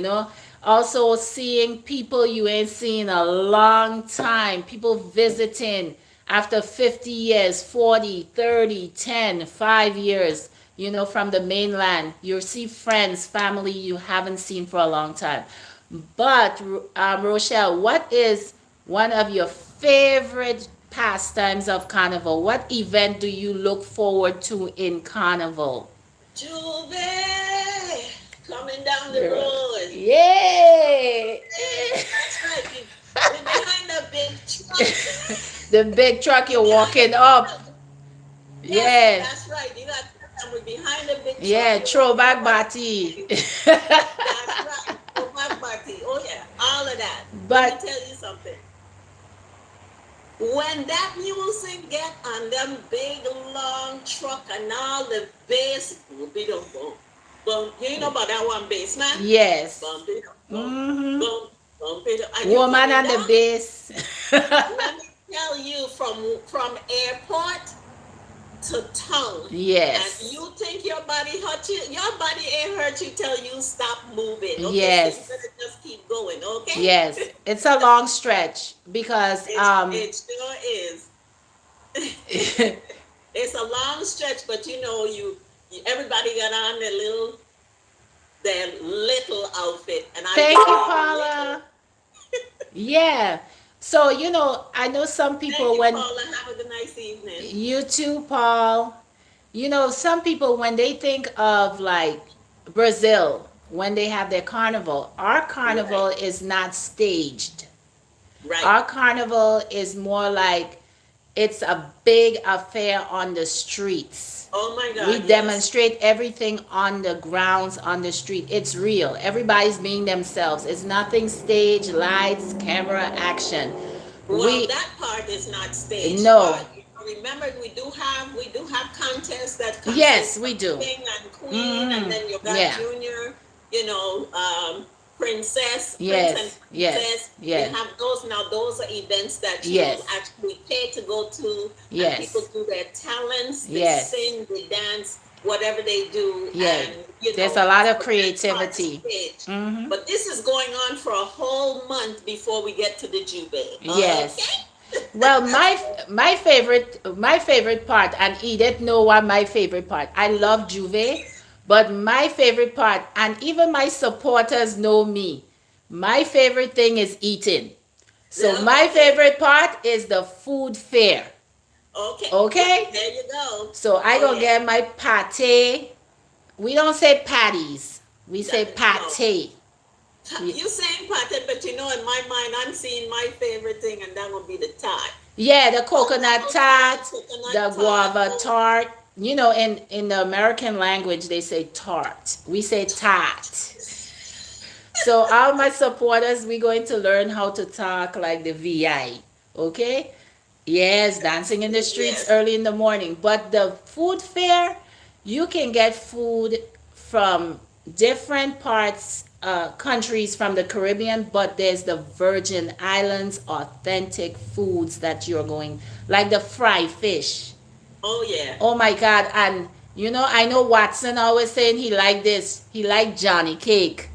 S1: Also seeing people you ain't seen a long time, people visiting after 50 years, 40, 30, 10, 5 years, from the mainland. You see friends, family you haven't seen for a long time. But, Rochelle, what is one of your favorite pastimes of Carnival? What event do you look forward to in Carnival?
S2: Juve coming down the
S1: Girl.
S2: road.
S1: Yay!
S2: Hey, that's right. We behind a big truck.
S1: The big truck
S2: We
S1: you're
S2: behind a
S1: walking
S2: big
S1: up.
S2: truck. Yes,
S1: Yeah.
S2: that's right. You got and we're behind a big truck.
S1: Yeah,
S2: You're walking up
S1: throwback
S2: on
S1: body.
S2: the That's right. Oh my body. Oh yeah. All of that. Let me
S1: But
S2: tell you something. When that music get on them big long truck and all the bass, boom, boom, boom. You know about that one bass, man?
S1: yes.
S2: Bump it up, bump,
S1: Mm-hmm.
S2: bump, bump it up. And you
S1: Woman
S2: coming
S1: on the
S2: down?
S1: base.
S2: Let me tell you, from airport to town, and
S1: Yes.
S2: you think your body hurt you? Your body ain't hurt you till you stop moving. Okay, so you
S1: Yes.
S2: better just keep going. Okay?
S1: Yes. It's a long stretch because
S2: It sure is. It's a long stretch, but everybody got on their little outfit, and I
S1: thank you,
S2: say little.
S1: Paula. Yeah. So, I know some
S2: Thank
S1: people
S2: you,
S1: when
S2: Paula. Have a good nice evening.
S1: you too, Paul. Some people when they think of like Brazil, when they have their carnival, our carnival
S2: Right,
S1: is not staged.
S2: right.
S1: Our carnival is more like it's a big affair on the streets.
S2: Oh my
S1: We
S2: God, yes.
S1: demonstrate everything on the grounds, on the street. It's real. Everybody's being themselves. It's nothing stage, lights, camera, action.
S2: Well,
S1: We
S2: that part is not staged,
S1: no.
S2: but remember we do have contests that
S1: Yes,
S2: consist
S1: we
S2: of
S1: do.
S2: king and queen, and
S1: Hmm.
S2: then you got
S1: Yeah.
S2: junior, you know, prince and
S1: Yes. Yes.
S2: princess. You
S1: Yes.
S2: have those now. Those are events that you
S1: Yes.
S2: actually pay to go to, and people
S1: Yes.
S2: do their talents. They
S1: Yes.
S2: sing, they dance, whatever they do,
S1: Yeah.
S2: and
S1: There's a lot of
S2: but that part is
S1: creativity.
S2: staged.
S1: Hmm.
S2: But this is going on for a whole month before we get to the Jubei.
S1: Yes.
S2: Okay.
S1: Well, my favorite part, and Edith know what my favorite part. I love Juve, but my favorite part, and even my supporters know me. My favorite thing is eating. So
S2: Yeah,
S1: my
S2: okay.
S1: favorite part is the food fair.
S2: Okay.
S1: Okay?
S2: There you go.
S1: So I
S2: Oh
S1: gonna
S2: yeah.
S1: get my pate. We don't say patties. We say
S2: No.
S1: pate.
S2: You saying pattern, but in my mind, I'm seeing my favorite thing, and that would be the Thai.
S1: Yeah, the
S2: Oh,
S1: coconut
S2: apple tart,
S1: tart,
S2: coconut
S1: the
S2: tart,
S1: guava
S2: oh,
S1: tart. In the American language, they say tart. We say tart. So all my supporters, we're going to learn how to talk like the VI. Okay? Yes, dancing in the streets
S2: yes.
S1: early in the morning. But the food fair, you can get food from different parts, countries from the Caribbean, but there's the Virgin Islands authentic foods that you're going, like the fried fish.
S2: Oh yeah.
S1: Oh my God. And I know Watson always saying he liked this. He liked Johnny Cake.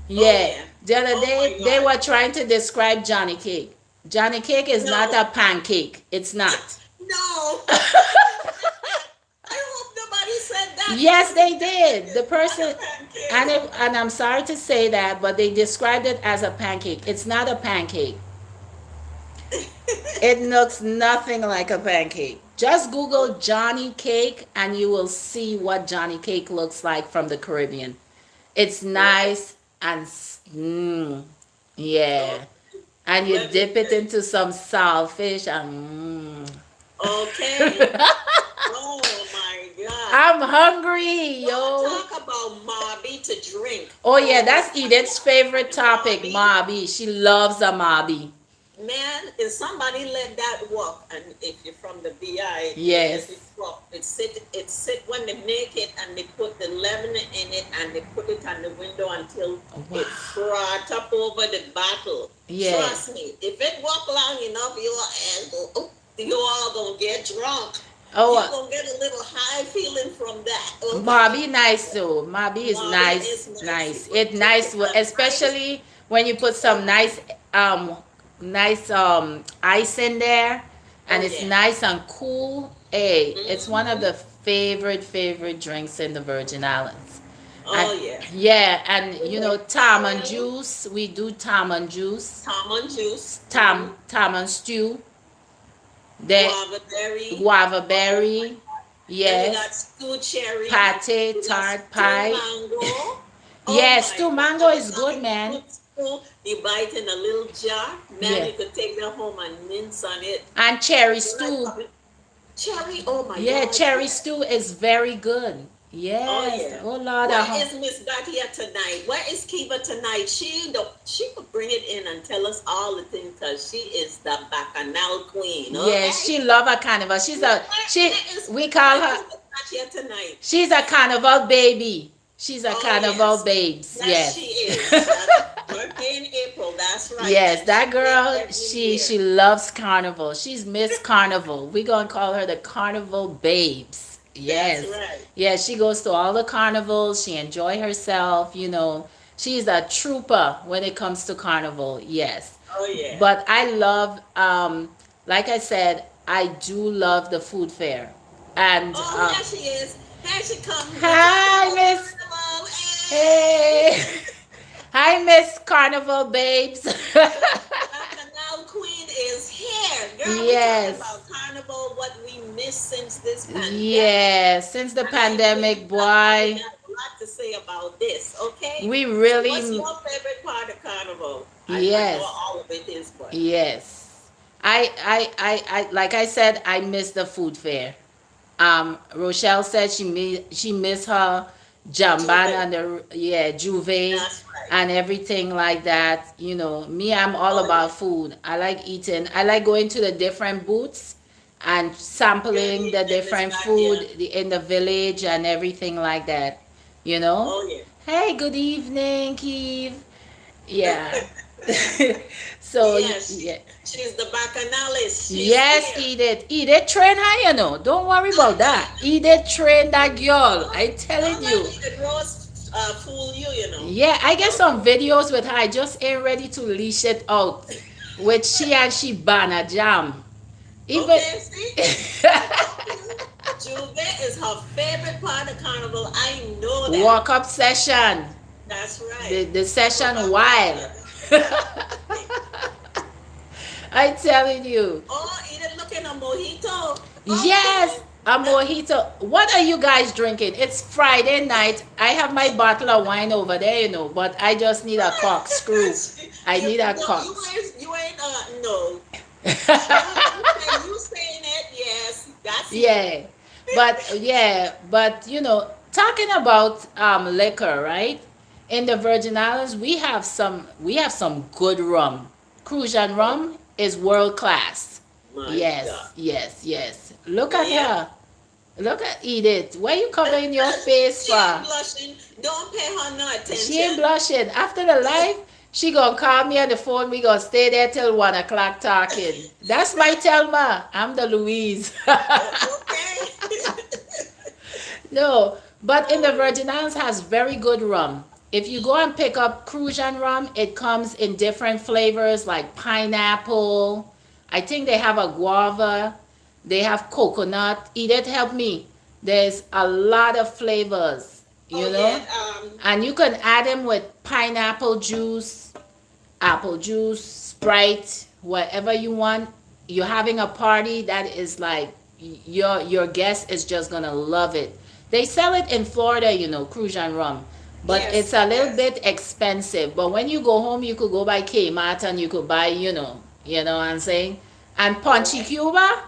S2: Oh
S1: Yeah.
S2: yeah.
S1: The other
S2: Oh my
S1: day they
S2: God.
S1: were trying to describe Johnny Cake. Johnny Cake is not
S2: No.
S1: a pancake. It's not.
S2: No. Nobody said that. I hope nobody said that
S1: Yes,
S2: because
S1: they
S2: it
S1: did. The
S2: is not
S1: person,
S2: a
S1: and
S2: pancake.
S1: and I'm sorry to say that, but they described it as a pancake. It's not a pancake. It looks nothing like a pancake. Just
S2: Oh,
S1: Google Johnny Cake and you will see what Johnny Cake looks like from the Caribbean. It's
S2: right.
S1: nice and yeah.
S2: Oh,
S1: And you
S2: let me
S1: dip it
S2: tell you.
S1: into some saltfish and
S2: Okay. Oh my God.
S1: I'm hungry,
S2: Don't
S1: yo.
S2: talk about Mobby to drink.
S1: Oh yeah,
S2: Oh
S1: that's
S2: my
S1: Edith's
S2: God.
S1: favorite
S2: And
S1: topic,
S2: Mobby,
S1: Mobby. She loves a Mobby.
S2: man, if somebody let that walk, and if you're from the BI, you let it
S1: Yes.
S2: walk. It sit when they make it and they put the leaven in it and they put it on the window until it
S1: Wow.
S2: froth up over the bottle.
S1: Yeah.
S2: Trust me, if it walk long enough, you all gonna get drunk.
S1: Oh,
S2: You gonna get a little high feeling from that. Okay.
S1: Mobby nice though. Mobby is
S2: Mobby
S1: nice,
S2: is nice. You
S1: nice.
S2: put
S1: It
S2: put
S1: nice,
S2: it on ice.
S1: especially when you put
S2: Oh
S1: some
S2: my.
S1: um, nice ice in there, and
S2: Oh
S1: it's
S2: yeah.
S1: nice and cool. Hey, it's one of
S2: Hmm.
S1: the favorite drinks in the Virgin Islands. And
S2: Oh yeah.
S1: yeah, and
S2: With the
S1: tamon
S2: caramel,
S1: juice. We do tamon juice,
S2: almond juice, mm-hmm,
S1: tamon stew, the
S2: guava berry.
S1: guava
S2: Oh my
S1: berry.
S2: God. Then we got
S1: Yes,
S2: stewed cherry.
S1: pate,
S2: We got
S1: tart
S2: stewed
S1: pie.
S2: mango. Oh
S1: Yes,
S2: my
S1: stew mango
S2: God.
S1: is good,
S2: Something
S1: man.
S2: good stew. You bite in a little jar. Man,
S1: Yeah.
S2: you could take that home and mince on it.
S1: And cherry
S2: When I
S1: stew.
S2: come in, cherry. Oh my
S1: Yeah,
S2: God.
S1: cherry
S2: Yes.
S1: stew is very good.
S2: Oh
S1: Yes.
S2: yeah.
S1: Oh Lord,
S2: Where is Miss Batia tonight? Where is Kiva tonight? She could bring it in and tell us all the things because she is the bacchanal queen.
S1: yeah,
S2: Okay.
S1: she love a carnival.
S2: Where is
S1: We call her,
S2: Miss Batia tonight?
S1: she's a carnival baby. She's a
S2: Oh
S1: carnival
S2: yes,
S1: babes.
S2: yes she
S1: Yes.
S2: is. That's birthday in April. That's right,
S1: Yes,
S2: and she
S1: that
S2: plays
S1: girl,
S2: every year.
S1: she loves carnival. She's Miss Carnival. We gonna call her the Carnival Babes.
S2: That's
S1: Yes.
S2: right.
S1: Yeah, she goes to all the carnivals. She enjoy herself. She's a trooper when it comes to carnival. Yes.
S2: Oh yeah.
S1: But I love like I said, I do love the food fair. And
S2: Oh, here she is. Here she comes. We're talking
S1: hi
S2: about
S1: Miss.
S2: carnival. Hey.
S1: Hey. Hi Miss Carnival Babes.
S2: The Bacchanal Queen is here. Girl, we talking
S1: Yes.
S2: about carnival, what we missed since this pandemic.
S1: Yeah, since the
S2: And I know
S1: pandemic,
S2: you probably
S1: boy,
S2: have a lot to say about this, okay?
S1: we
S2: So what's
S1: really,
S2: your favorite part of carnival? I know
S1: yes,
S2: all of it is, but
S1: yes. Like I said, I miss the food fair. Rochelle said she miss her jamban
S2: Juve.
S1: and the yeah juve
S2: That's right.
S1: and everything like that. Me, I'm all
S2: Oh
S1: about
S2: yeah.
S1: food. I like eating. I like going to the different booths and
S2: Good
S1: sampling the
S2: evening, Miss
S1: different food
S2: Batia.
S1: in the village and everything like that. You know.
S2: Oh yeah.
S1: Hey, good evening, Keith. Yeah. So
S2: Yes,
S1: yeah.
S2: she's the bacchanalist. She's
S1: Yes,
S2: here.
S1: Edith train her, Don't worry about that. Edith train that girl.
S2: Don't,
S1: I telling
S2: don't let
S1: you.
S2: the Rose fool you.
S1: Yeah, I get some
S2: Okay.
S1: videos with her. I just ain't ready to leash it out. With she and she banner jam. Even
S2: Okay, see? I told you. Juve is her favorite part of carnival. I know that.
S1: walk up session.
S2: That's right.
S1: The
S2: What
S1: session
S2: about
S1: wild.
S2: Batia?
S1: I telling you.
S2: Oh, Edith looking a mojito.
S1: Yes,
S2: Okay.
S1: a mojito. What are you guys drinking? It's Friday night. I have my bottle of wine over there, but I just need a corkscrew. I
S2: you
S1: need a
S2: no,
S1: cork.
S2: you ain't no. You say
S1: Yeah, but talking about liquor, right? In the Virgin Islands, we have some good rum. Crucian
S2: Oh
S1: rum is world class.
S2: my God.
S1: Yes, yes, yes. Look
S2: Yeah,
S1: at
S2: yeah.
S1: her. Look at Edith. Why you covering your face
S2: She ain't
S1: for?
S2: blushing. Don't pay her no
S1: She ain't
S2: attention.
S1: blushing. After the live, she gonna call me on the phone. We gonna stay there till 1 o'clock talking. That's my Telma. I'm the Louise.
S2: Okay.
S1: No, but in the
S2: Oh,
S1: Virgin Islands has very good rum. If you go and pick up Crucian rum, it comes in different flavors like pineapple. I think they have a guava. They have coconut. Edith, help me. There's a lot of flavors,
S2: oh
S1: you
S2: yeah.
S1: know? And you can add them with pineapple juice, apple juice, Sprite, whatever you want. You're having a party that is like your guest is just gonna love it. They sell it in Florida, Crucian rum, but it's
S2: Yes,
S1: a little
S2: yes.
S1: bit expensive. But when you go home, you could go by Kmart and you could buy, what I'm saying. And
S2: All
S1: Ponchi
S2: right.
S1: Cuba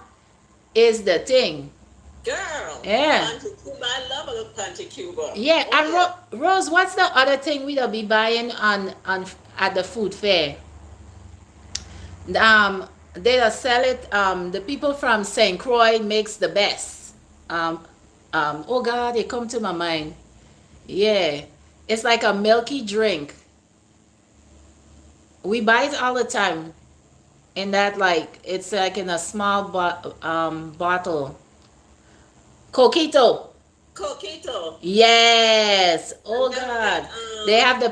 S1: is the thing.
S2: Girl,
S1: Yeah,
S2: Punta Cuba. I love a Punta Cuba.
S1: yeah.
S2: Oh
S1: And
S2: yeah.
S1: Rose, what's the other thing we'll be buying on at the food fair? um they'll sell it. The people from St. Croix makes the best. um oh god, it come to my mind. Yeah, it's like a milky drink. We buy it all the time in that, like, it's like in a small bottle. Coquito.
S2: Coquito.
S1: Yes,
S2: And
S1: oh
S2: then we got
S1: god. They have the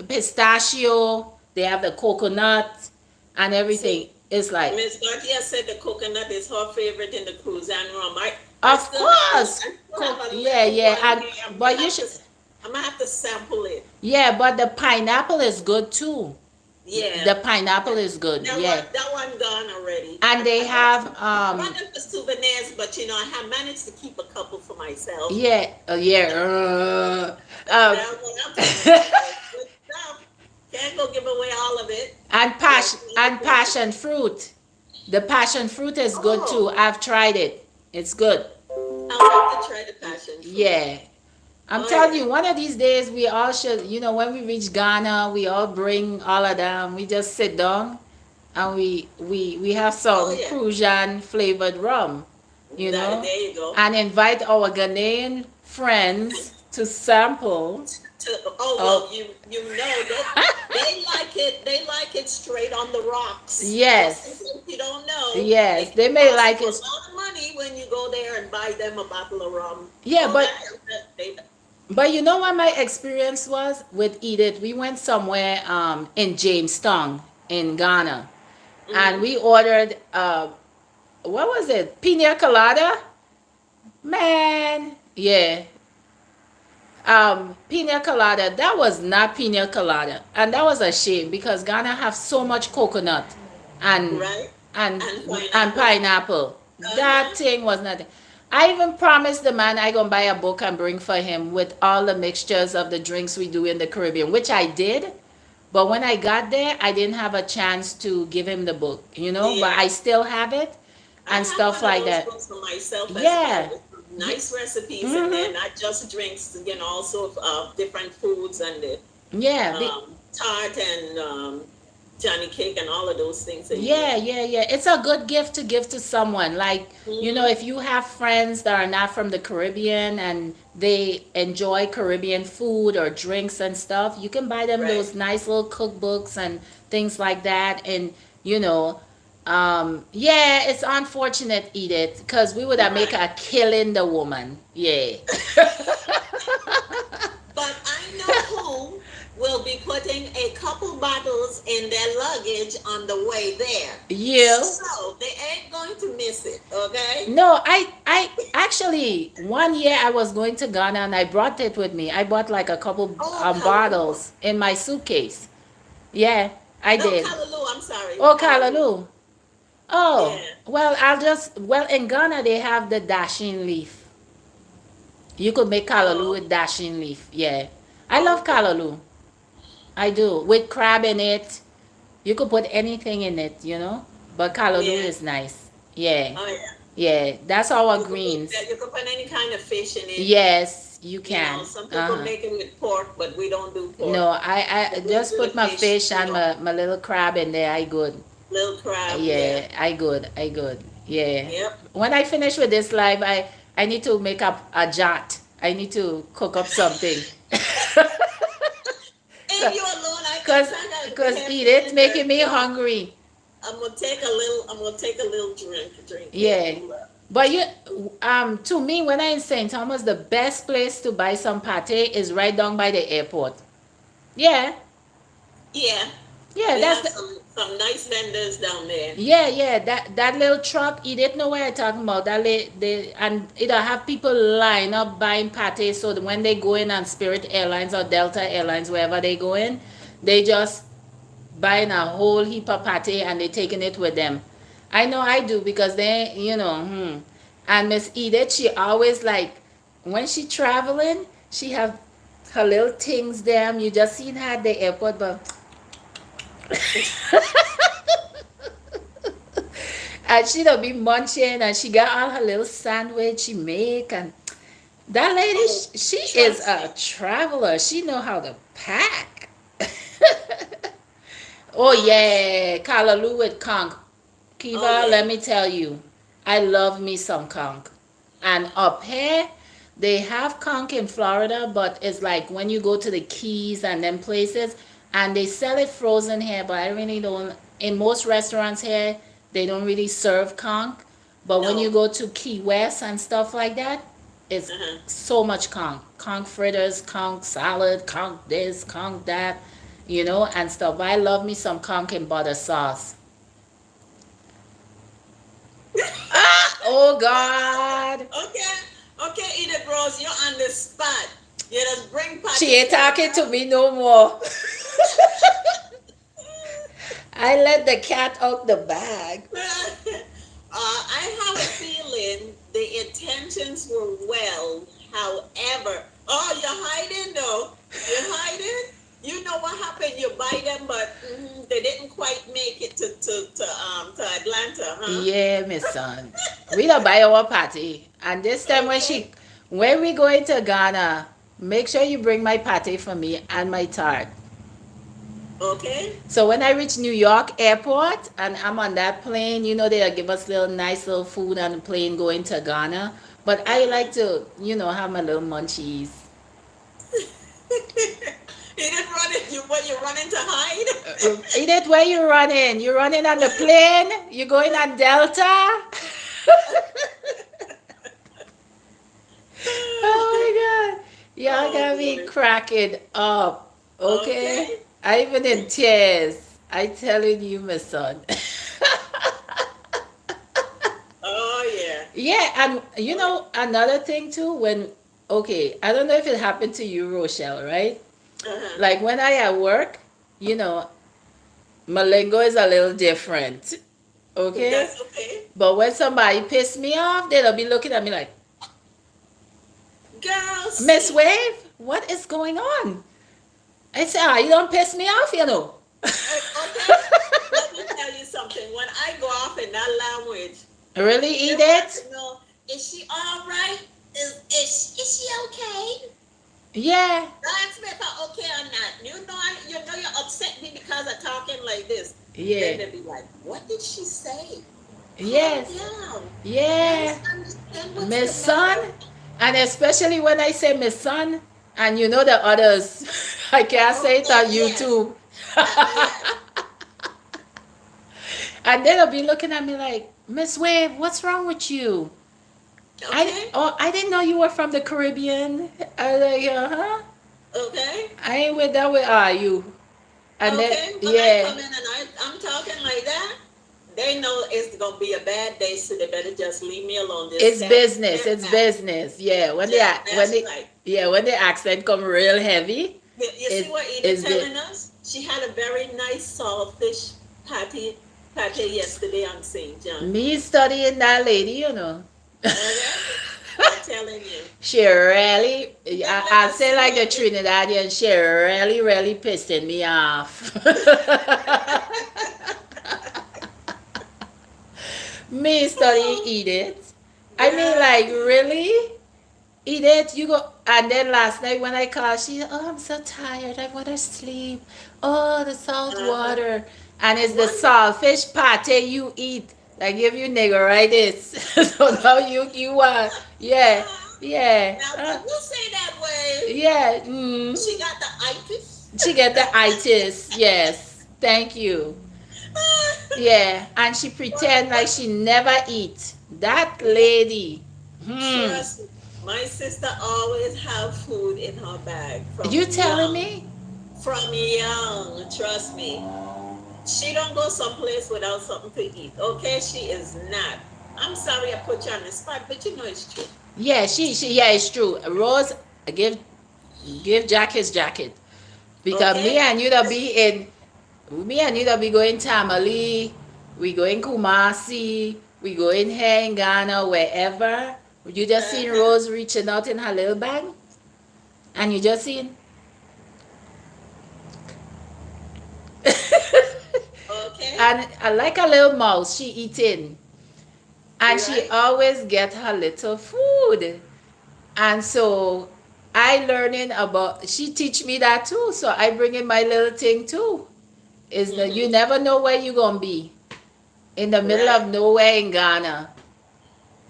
S1: pistachio, they have the coconut and everything.
S2: see,
S1: It's like,
S2: Miss Garcia said the coconut is her favorite in the cruise and rum. I
S1: of
S2: still have a,
S1: course.
S2: I still have a
S1: Yeah,
S2: little
S1: yeah.
S2: one
S1: And
S2: here.
S1: but you should.
S2: I'm gonna have to sample it.
S1: Yeah, but the pineapple is good too.
S2: Yeah.
S1: The pineapple is good. Yeah.
S2: That one gone already.
S1: And they have
S2: I bought them for souvenirs, but I have managed to keep a couple for myself.
S1: yeah, yeah. Um
S2: That's what I'm talking about. Good stuff. Can't go give away all of it.
S1: and
S2: Yeah,
S1: passion fruit. The passion fruit is good too.
S2: oh,
S1: I've tried it. It's good.
S2: I'll have to try the passion fruit.
S1: Yeah. I'm
S2: Oh
S1: telling
S2: yeah.
S1: you, one of these days we all should, when we reach Ghana, we all bring all of them. We just sit down and we have
S2: Oh
S1: some
S2: yeah.
S1: Crucian flavored rum, you know,
S2: There you go.
S1: and invite our Ghanaian friends to sample.
S2: Oh
S1: Oh,
S2: well, you know they like it. They like it straight on the rocks. Just in
S1: yes,
S2: case you don't know,
S1: yes,
S2: it
S1: they
S2: can
S1: may
S2: cost you
S1: like
S2: a
S1: it.
S2: lot of money when you go there and buy them a bottle of rum.
S1: Yeah,
S2: Oh, they,
S1: but you know what my experience was with Edith? We went somewhere in Jamestown in Ghana, and
S2: mm,
S1: we ordered what was it? Pina colada? Man, yeah. Pina colada. That was not pina colada, and that was a shame because Ghana have so much coconut and
S2: right,
S1: and
S2: and
S1: and
S2: pineapple.
S1: pineapple.
S2: Uh
S1: That
S2: huh.
S1: thing was nothing. I even promised the man I gonna buy a book and bring for him with all the mixtures of the drinks we do in the Caribbean, which I did. But when I got there, I didn't have a chance to give him the book, but
S2: Yeah,
S1: I still have it
S2: I
S1: and
S2: have
S1: stuff
S2: one of
S1: like
S2: those
S1: that.
S2: books for myself as well.
S1: Yeah.
S2: With
S1: Yeah.
S2: nice recipes in
S1: Mm-hmm.
S2: there, not just drinks. Also different foods and the
S1: Yeah.
S2: tart and Johnny cake and all of those things in
S1: Yeah,
S2: there.
S1: yeah, yeah. It's a good gift to give to someone. Like,
S2: Hmm.
S1: if you have friends that are not from the Caribbean and they enjoy Caribbean food or drinks and stuff, you can buy them
S2: Right.
S1: those nice little cookbooks and things like that. And, yeah, it's unfortunate, Edith, because we would have make
S2: Right.
S1: a killing the woman. Yeah.
S2: But I know who will be putting a couple bottles in their luggage on the way there.
S1: You.
S2: So they ain't going to miss it, okay?
S1: No, I actually, one year I was going to Ghana and I brought it with me. I bought like a couple
S2: Oh, Kalalua.
S1: bottles in my suitcase. Yeah, I
S2: No,
S1: did.
S2: Kalalua, I'm sorry.
S1: Oh,
S2: Kalalua.
S1: Kalaloo. Oh,
S2: Yeah.
S1: well, in Ghana they have the dashing leaf. You could make Kalaloo
S2: Oh,
S1: with dashing leaf. Yeah. I love
S2: okay.
S1: Kalaloo. I do. With crab in it. You could put anything in it. But Kalaloo
S2: Yeah.
S1: is nice. Yeah.
S2: Oh, yeah.
S1: Yeah, that's our
S2: You could put
S1: greens.
S2: that. You could put any kind of fish in it.
S1: Yes, you
S2: You
S1: can.
S2: know, some people
S1: Uh-huh.
S2: make it with pork, but we don't do pork.
S1: No, I
S2: But we
S1: just
S2: do the
S1: put my
S2: fish,
S1: fish and my little crab in there. I good.
S2: little crab. Yeah.
S1: Yeah, I good. I good. Yeah.
S2: Yep.
S1: When I finish with this live, I need to make up a jot. I need to cook up something.
S2: If you're alone,
S1: Cause,
S2: I gotta
S1: cause
S2: behave
S1: eat it
S2: feeling
S1: making
S2: very
S1: me
S2: good.
S1: hungry.
S2: I'm gonna take a little. I'm gonna take a little drink here.
S1: Yeah.
S2: Hold up.
S1: But you, to me, when I in St. Thomas, the best place to buy some pate is right down by the airport. Yeah,
S2: Yeah,
S1: yeah,
S2: they
S1: that's
S2: have
S1: the,
S2: some nice vendors down there.
S1: yeah, yeah. That little truck, you didn't know what I'm talking about. And it'll have people line up buying pate, so that when they go in on Spirit Airlines or Delta Airlines, wherever they go in, they just buying a whole heap of pate and they taking it with them. I know I do because they, And Miss Edith, she always like when she traveling, she have her little things there. You just seen her at the airport, but and she don't be munching and she got all her little sandwich she make and that lady,
S2: Oh,
S1: she is
S2: trust
S1: a
S2: me.
S1: traveler. She know how to pack. Oh
S2: Uh,
S1: yeah, Kalaloo with conch.
S2: oh
S1: Kiva,
S2: yeah.
S1: let me tell you, I love me some conch. And up here, they have conch in Florida, but it's like when you go to the Keys and them places, and they sell it frozen here, but I really don't. In most restaurants here, they don't really serve conch. But when you
S2: No.
S1: go to Key West and stuff like that, it's
S2: Uh-huh.
S1: so much conch. Conch fritters, conch salad, conch this, conch that, and stuff. But I love me some conch and butter sauce. Ah, oh God.
S2: Okay. Okay, Edith Rose, you're on the spot. You just bring
S1: She
S2: Patty
S1: ain't
S2: to the
S1: talking to
S2: house.
S1: me no more. I let the cat out the bag.
S2: I have a feeling the intentions were well. However, oh, you're hiding though. You're hiding. You know what happened? You buy them, but they didn't quite make it to Atlanta, huh?
S1: Yeah, my son. We don't buy our party. And this time
S2: Okay.
S1: when we go into Ghana, make sure you bring my party for me and my tart.
S2: Okay.
S1: So when I reach New York airport and I'm on that plane, they'll give us little nice little food on the plane going to Ghana. But I like
S2: Uh-huh.
S1: to, have my little munchies.
S2: You didn't run it. You running to hide?
S1: Edith, where you running? You running on the plane? You going on Delta? Oh my God. Y'all
S2: Oh
S1: got me
S2: boy.
S1: cracking up. Okay?
S2: Okay.
S1: I even in tears. I telling you, my son.
S2: Oh yeah.
S1: Yeah, and
S2: Oh yeah.
S1: another thing too, okay, I don't know if it happened to you, Rochelle, right?
S2: Uh-huh.
S1: Like when I at work, you know, my lingo is a little different. Okay?
S2: That's okay.
S1: But when somebody piss me off, they'll be looking at me like,
S2: Girl,
S1: Miss
S2: see.
S1: Wave, what is going on? I say, you don't piss me off.
S2: Okay. Let me tell you something. When I go off in that language,
S1: Really
S2: they
S1: eat
S2: want
S1: it?
S2: to know, is she all right? Is she okay?
S1: Yeah.
S2: Ask me if I'm okay or not. You know you're upset me because I'm talking like this. Then
S1: Yeah.
S2: they'll be like, what did she say? Calm
S1: Yes.
S2: down.
S1: Yeah.
S2: Let's understand what's
S1: Miss
S2: the
S1: Son.
S2: matter.
S1: And especially when I say Miss Son, and the others, I can't say it
S2: Okay,
S1: on
S2: yes.
S1: YouTube.
S2: Yes.
S1: And they'll be looking at me like, Miss Wave, what's wrong with you?
S2: Okay.
S1: I didn't know you were from the Caribbean. I was like, huh?
S2: Okay.
S1: I ain't with that. Where are you? And then,
S2: Okay. When I
S1: yeah,
S2: come in and I'm talking like that, they know it's gonna be a bad day, so they better just leave me alone. Just
S1: it's business.
S2: step
S1: It's
S2: back.
S1: business. Yeah,
S2: That's right.
S1: when the accent come real heavy,
S2: You see what Edith
S1: it's bit.
S2: telling us? She had a very nice saltfish patty yesterday on St. John.
S1: Me studying that lady.
S2: Okay? I'm telling you.
S1: She really,
S2: Let
S1: I
S2: us
S1: say
S2: see
S1: like the
S2: what it.
S1: Trinidadian, she really, really pissing me off. Me study eat it. I mean, like, really? Eat it, you go. And then last night when I called, she, oh, I'm so tired. I want to sleep. Oh, the salt
S2: Uh-huh.
S1: water. And it's the
S2: One,
S1: saltfish pate you eat. I give you nigger, right? This. So now you want, yeah, yeah,
S2: now, when you say that word,
S1: yeah.
S2: she got the itis.
S1: She get the itis. Yes. Thank you. Yeah. And she pretend like
S2: But
S1: she never eat. That lady. Hmm.
S2: trust me, my sister always have food in her bag
S1: You
S2: from
S1: telling
S2: young.
S1: me?
S2: From young, trust me. She don't go someplace without something to eat. Okay, she is not. I'm sorry I put you on the spot, but you know it's true.
S1: Yeah, she yeah, it's true. Rose, give Jack his jacket. Because
S2: Okay?
S1: me and you to be going Tamale, we going Kumasi, we going here in Ghana, wherever. You just seen
S2: Uh-huh.
S1: Rose reaching out in her little bag, and you just seen.
S2: Okay?
S1: And like a little mouse, she eating, and she
S2: Right?
S1: always get her little food. And so I learning about. She teach me that too. So I bring in my little thing too. Is that you
S2: Mm-hmm.
S1: never know where you gonna be in the middle
S2: Right.
S1: of nowhere in Ghana.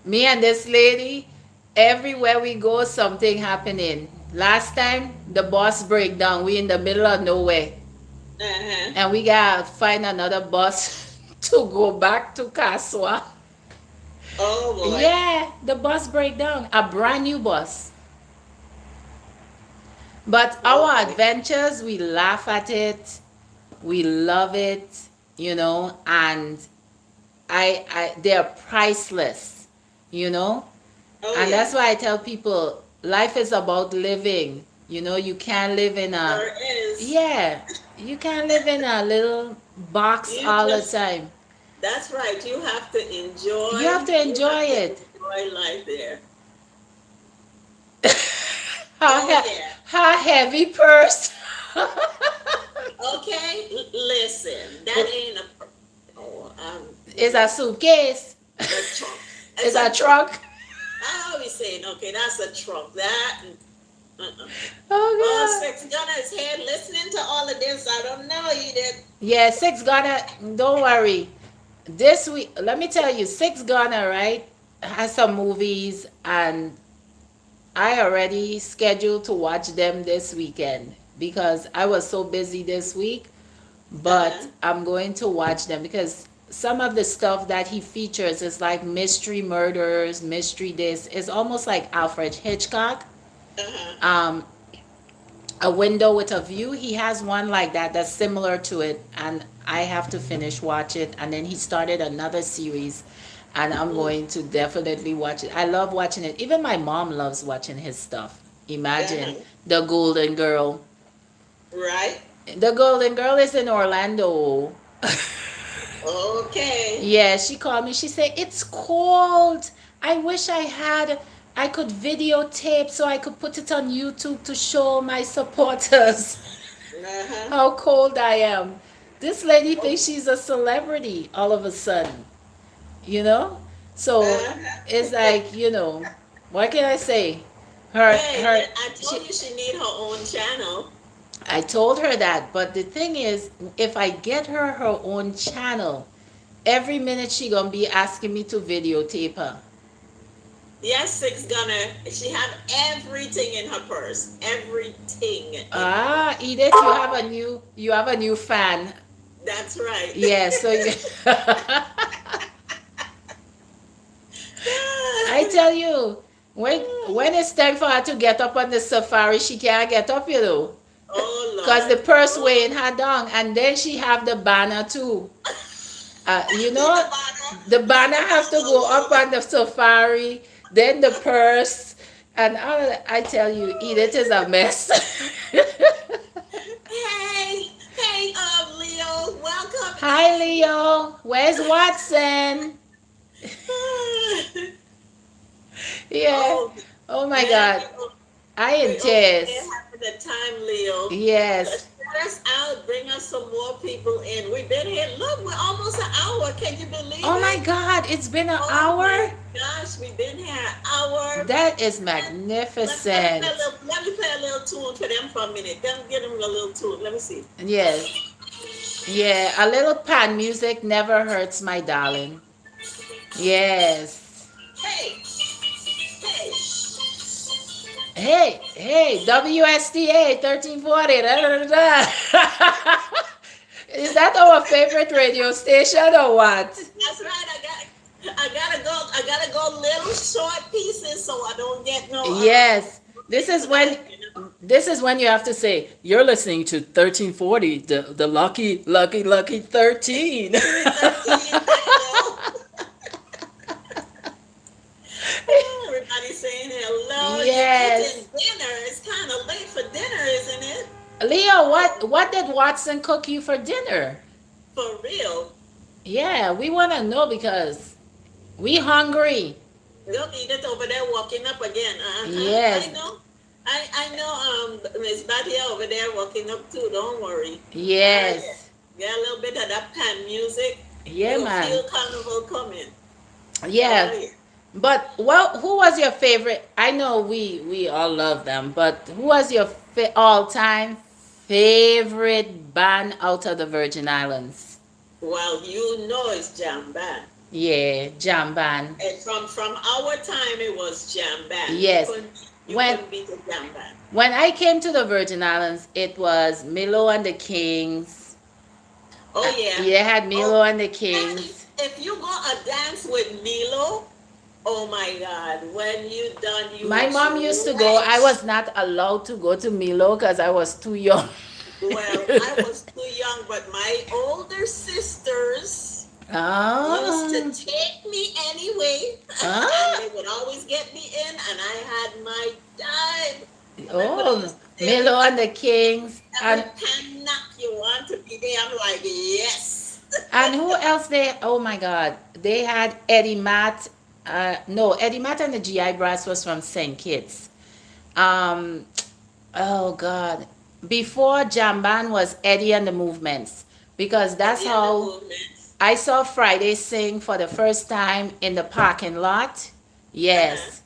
S1: Me and this lady, everywhere we go, something happening. Last time the bus break down. We in the middle of nowhere,
S2: Uh-huh.
S1: and we gotta find another bus to go back to Kaswa.
S2: Oh boy.
S1: Yeah, the bus break down. A brand new bus. But our
S2: Okay.
S1: adventures, we laugh at it, we love it, and they're priceless, you know.
S2: Oh
S1: And that's
S2: yeah.
S1: why I tell people, life is about living. You can't live in a,
S2: There is.
S1: yeah, you can't live in a little box
S2: You
S1: all the
S2: just
S1: time.
S2: that's right. You have to
S1: You have
S2: enjoy.
S1: to
S2: You
S1: enjoy
S2: have to
S1: it.
S2: enjoy life there.
S1: How,
S2: Oh yeah.
S1: how heavy purse.
S2: Okay. Listen, that ain't a. Oh,
S1: It's a suitcase.
S2: a trunk. It's
S1: It's
S2: a
S1: a
S2: trunk.
S1: trunk.
S2: I always saying, okay, that's a trunk. That. Uh-uh. Well,
S1: Oh God.
S2: Six Gunner is here listening to all of this. I don't know you did.
S1: Yeah, Six Ghana, don't worry. This week, let me tell you, Six Ghana, right, has some movies, and I already scheduled to watch them this weekend because I was so busy this week. But
S2: Uh-huh.
S1: I'm going to watch them because some of the stuff that he features is like mystery murders, mystery this. It's almost like Alfred Hitchcock.
S2: Uh-huh.
S1: Um, a window with a view. He has one like that that's similar to it, and I have to finish watch it. And then he started another series, and I'm
S2: Mm.
S1: going to definitely watch it. I love watching it. Even my mom loves watching his stuff. Imagine
S2: Uh-huh.
S1: the Golden Girl.
S2: Right?
S1: The Golden Girl is in Orlando.
S2: Okay.
S1: Yeah, she called me. She said, it's cold. I wish I could videotape so I could put it on YouTube to show my supporters
S2: Uh-huh.
S1: how cold I am. This lady
S2: Oh,
S1: thinks she's a celebrity all of a sudden, you know? So it's
S2: uh-huh.
S1: like, what can I say?
S2: I
S1: She,
S2: told you she need her own channel.
S1: I told her that, but the thing is, if I get her own channel, every minute she gonna be asking me to videotape her.
S2: Yes, Six Gunner. She have everything in her purse. Everything in her purse.
S1: Ah, Edith, you have a new fan.
S2: That's right.
S1: Yeah, so you, I tell you, when it's time for her to get up on the safari, she can't get up.
S2: Oh
S1: Cause the
S2: Lord.
S1: purse
S2: Oh,
S1: weighing her down, and then she have the banner too. Uh, you
S2: the
S1: know,
S2: banner.
S1: the
S2: Look
S1: banner
S2: at
S1: have
S2: that
S1: to go up
S2: logo.
S1: on the safari, then the purse, and all of that. I tell you, Edith is a mess.
S2: Hey, hey, Leo, welcome
S1: Hi,
S2: in.
S1: Leo. Where's Watson? Yeah.
S2: Oh
S1: Oh my
S2: man,
S1: God. I in
S2: we over here
S1: tears.
S2: having a time, Leo.
S1: Yes.
S2: Let us out, bring us some more people in. We've been here. Look, we're almost an hour Can you believe
S1: Oh my
S2: it?
S1: God, it's been an
S2: Oh my
S1: hour?
S2: gosh, we've been here an hour.
S1: That is
S2: And let me play a
S1: magnificent.
S2: little. Let me play a little tune for them for a minute. Then give them a little tune. Let me see.
S1: Yes. Yeah, a little pan music never hurts, my darling. Yes.
S2: Hey, hey.
S1: Hey, hey, WSTA 1340. Da, da, da, da. Is that our favorite radio station or what?
S2: That's right. I gotta go little short pieces so I don't get no
S1: Yes. This
S2: complaints
S1: is
S2: for that.
S1: when you have to say you're listening to 1340, the lucky 13.
S2: 13. I know. Everybody's saying hello. You're
S1: Yes.
S2: eating dinner. It's kind of late for dinner, isn't it?
S1: Leo,
S2: Oh,
S1: what did Watson cook you for dinner?
S2: for real.
S1: Yeah, we want to know because we hungry.
S2: Look, Edith over there walking up again. I
S1: Yes.
S2: know. I know. Miss Batia over there walking up too. Don't worry. Yeah.
S1: Yes.
S2: Get a little bit of that pan music.
S1: Yeah,
S2: You'll
S1: man.
S2: feel carnival coming. Oh
S1: Yeah.
S2: yeah.
S1: But well, who was your favorite? I know we all love them, but who was your all-time favorite band out of the Virgin Islands?
S2: Well, you know it's jam band.
S1: Yeah, jam band.
S2: And from our time, it was jam band. You
S1: Yes.
S2: couldn't you
S1: When
S2: couldn't beat a jam band.
S1: when I came to the Virgin Islands, it was Milo and the Kings.
S2: Oh yeah.
S1: You had Milo
S2: Oh,
S1: and the
S2: and
S1: Kings.
S2: if you go a dance with Milo, oh my God, when you done, you
S1: My mom used to go. I
S2: stretch.
S1: was not allowed to go to Milo because I was too young.
S2: Well, I was too young, but my older sisters used to
S1: Ah,
S2: take me anyway, and
S1: ah,
S2: they would always get me in, and I had my time. Remember, they
S1: oh,
S2: used to say
S1: Milo and the Kings,
S2: every pan knock you want to be there. I'm like, yes.
S1: and who else they? Oh my God, they had Eddie Matt. No, Eddie Matt and the GI Brass was from Saint Kitts. Um, oh God, before Jamban was Eddie and the Movements because
S2: At
S1: that's
S2: the end of
S1: how
S2: movements.
S1: I saw Friday sing for the first time in the parking lot.
S2: Uh-huh.
S1: Yes.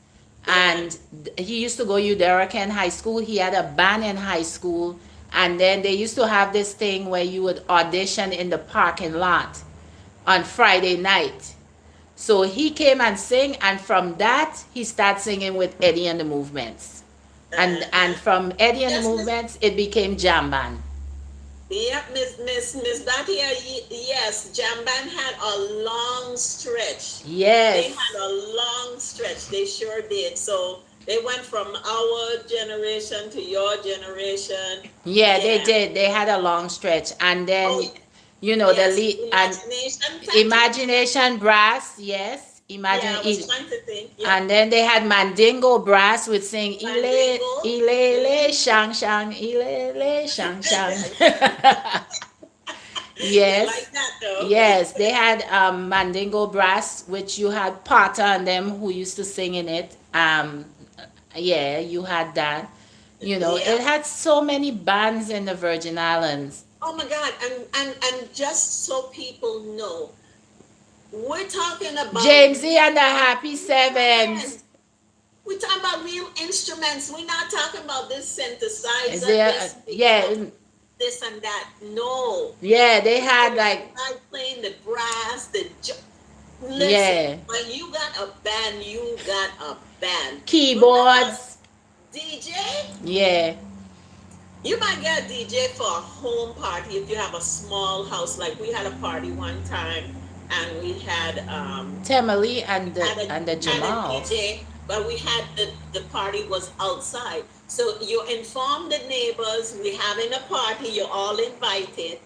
S2: Yeah.
S1: And he used to go Udarakan High School. He had a band in high school. And then they used to have this thing where you would audition in the parking lot on Friday night. So he came and sang, and from that he started singing with Eddie and the Movements. And
S2: Uh-huh.
S1: from Eddie and the
S2: Yes, Miss.
S1: Movements it became Jam Band.
S2: Yep, Miss Batia. Yes, Jamban had a long stretch. They
S1: Yes.
S2: had a long stretch. They sure did. So they went from our generation to your generation.
S1: Yeah, they
S2: Yeah.
S1: did. They had a long stretch, and then
S2: Oh,
S1: the
S2: yes.
S1: lead and
S2: Imagination Tattoo.
S1: Imagination Brass. Yes, Imagine
S2: Yeah, I was
S1: it.
S2: trying to think. Yep.
S1: And then they had Mandingo Brass with sing Ile
S2: Mandingo.
S1: Ile
S2: Mm-hmm.
S1: Shang Shang Ile Shang Shang.
S2: They
S1: Yes,
S2: like that though.
S1: yes, they had Mandingo Brass, which you had Potter and them who used to sing in it. Yeah, you had that. It
S2: Yep.
S1: had so many bands in the Virgin Islands.
S2: Oh my God. And just so people know, we're talking about
S1: Jamesy and the Happy Sevens.
S2: instruments. We're talking about real instruments. We're not talking about this
S1: Is
S2: synthesizer,
S1: there?
S2: this, this and that. No.
S1: Yeah, they
S2: We're
S1: had
S2: talking about
S1: like,
S2: the guy playing the brass, listen,
S1: yeah,
S2: when you got a band, you got a band. Remember,
S1: keyboards.
S2: DJ?
S1: Yeah,
S2: You might get a DJ for a home party if you have a small house. Like we had a party one time, and we
S1: Temeli and
S2: had
S1: the
S2: a
S1: Jamals.
S2: DJ, but we had the party was outside. So you inform the neighbors we having a party. You're all invited,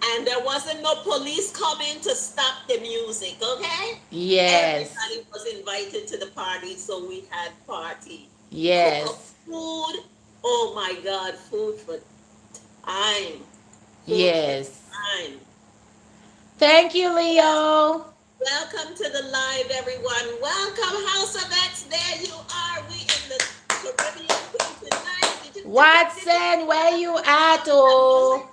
S2: and there wasn't no police coming to stop the music. Okay,
S1: Yes,
S2: everybody was invited to the party, so we had party. Cook up
S1: yes,
S2: food. Oh my God, food for time. Food for
S1: yes.
S2: time.
S1: Thank you, Leo.
S2: Welcome to the live, everyone. Welcome, House of X. There you are. We in the Caribbean queen tonight.
S1: Watson, where you at?
S2: Pan music?
S1: Oh,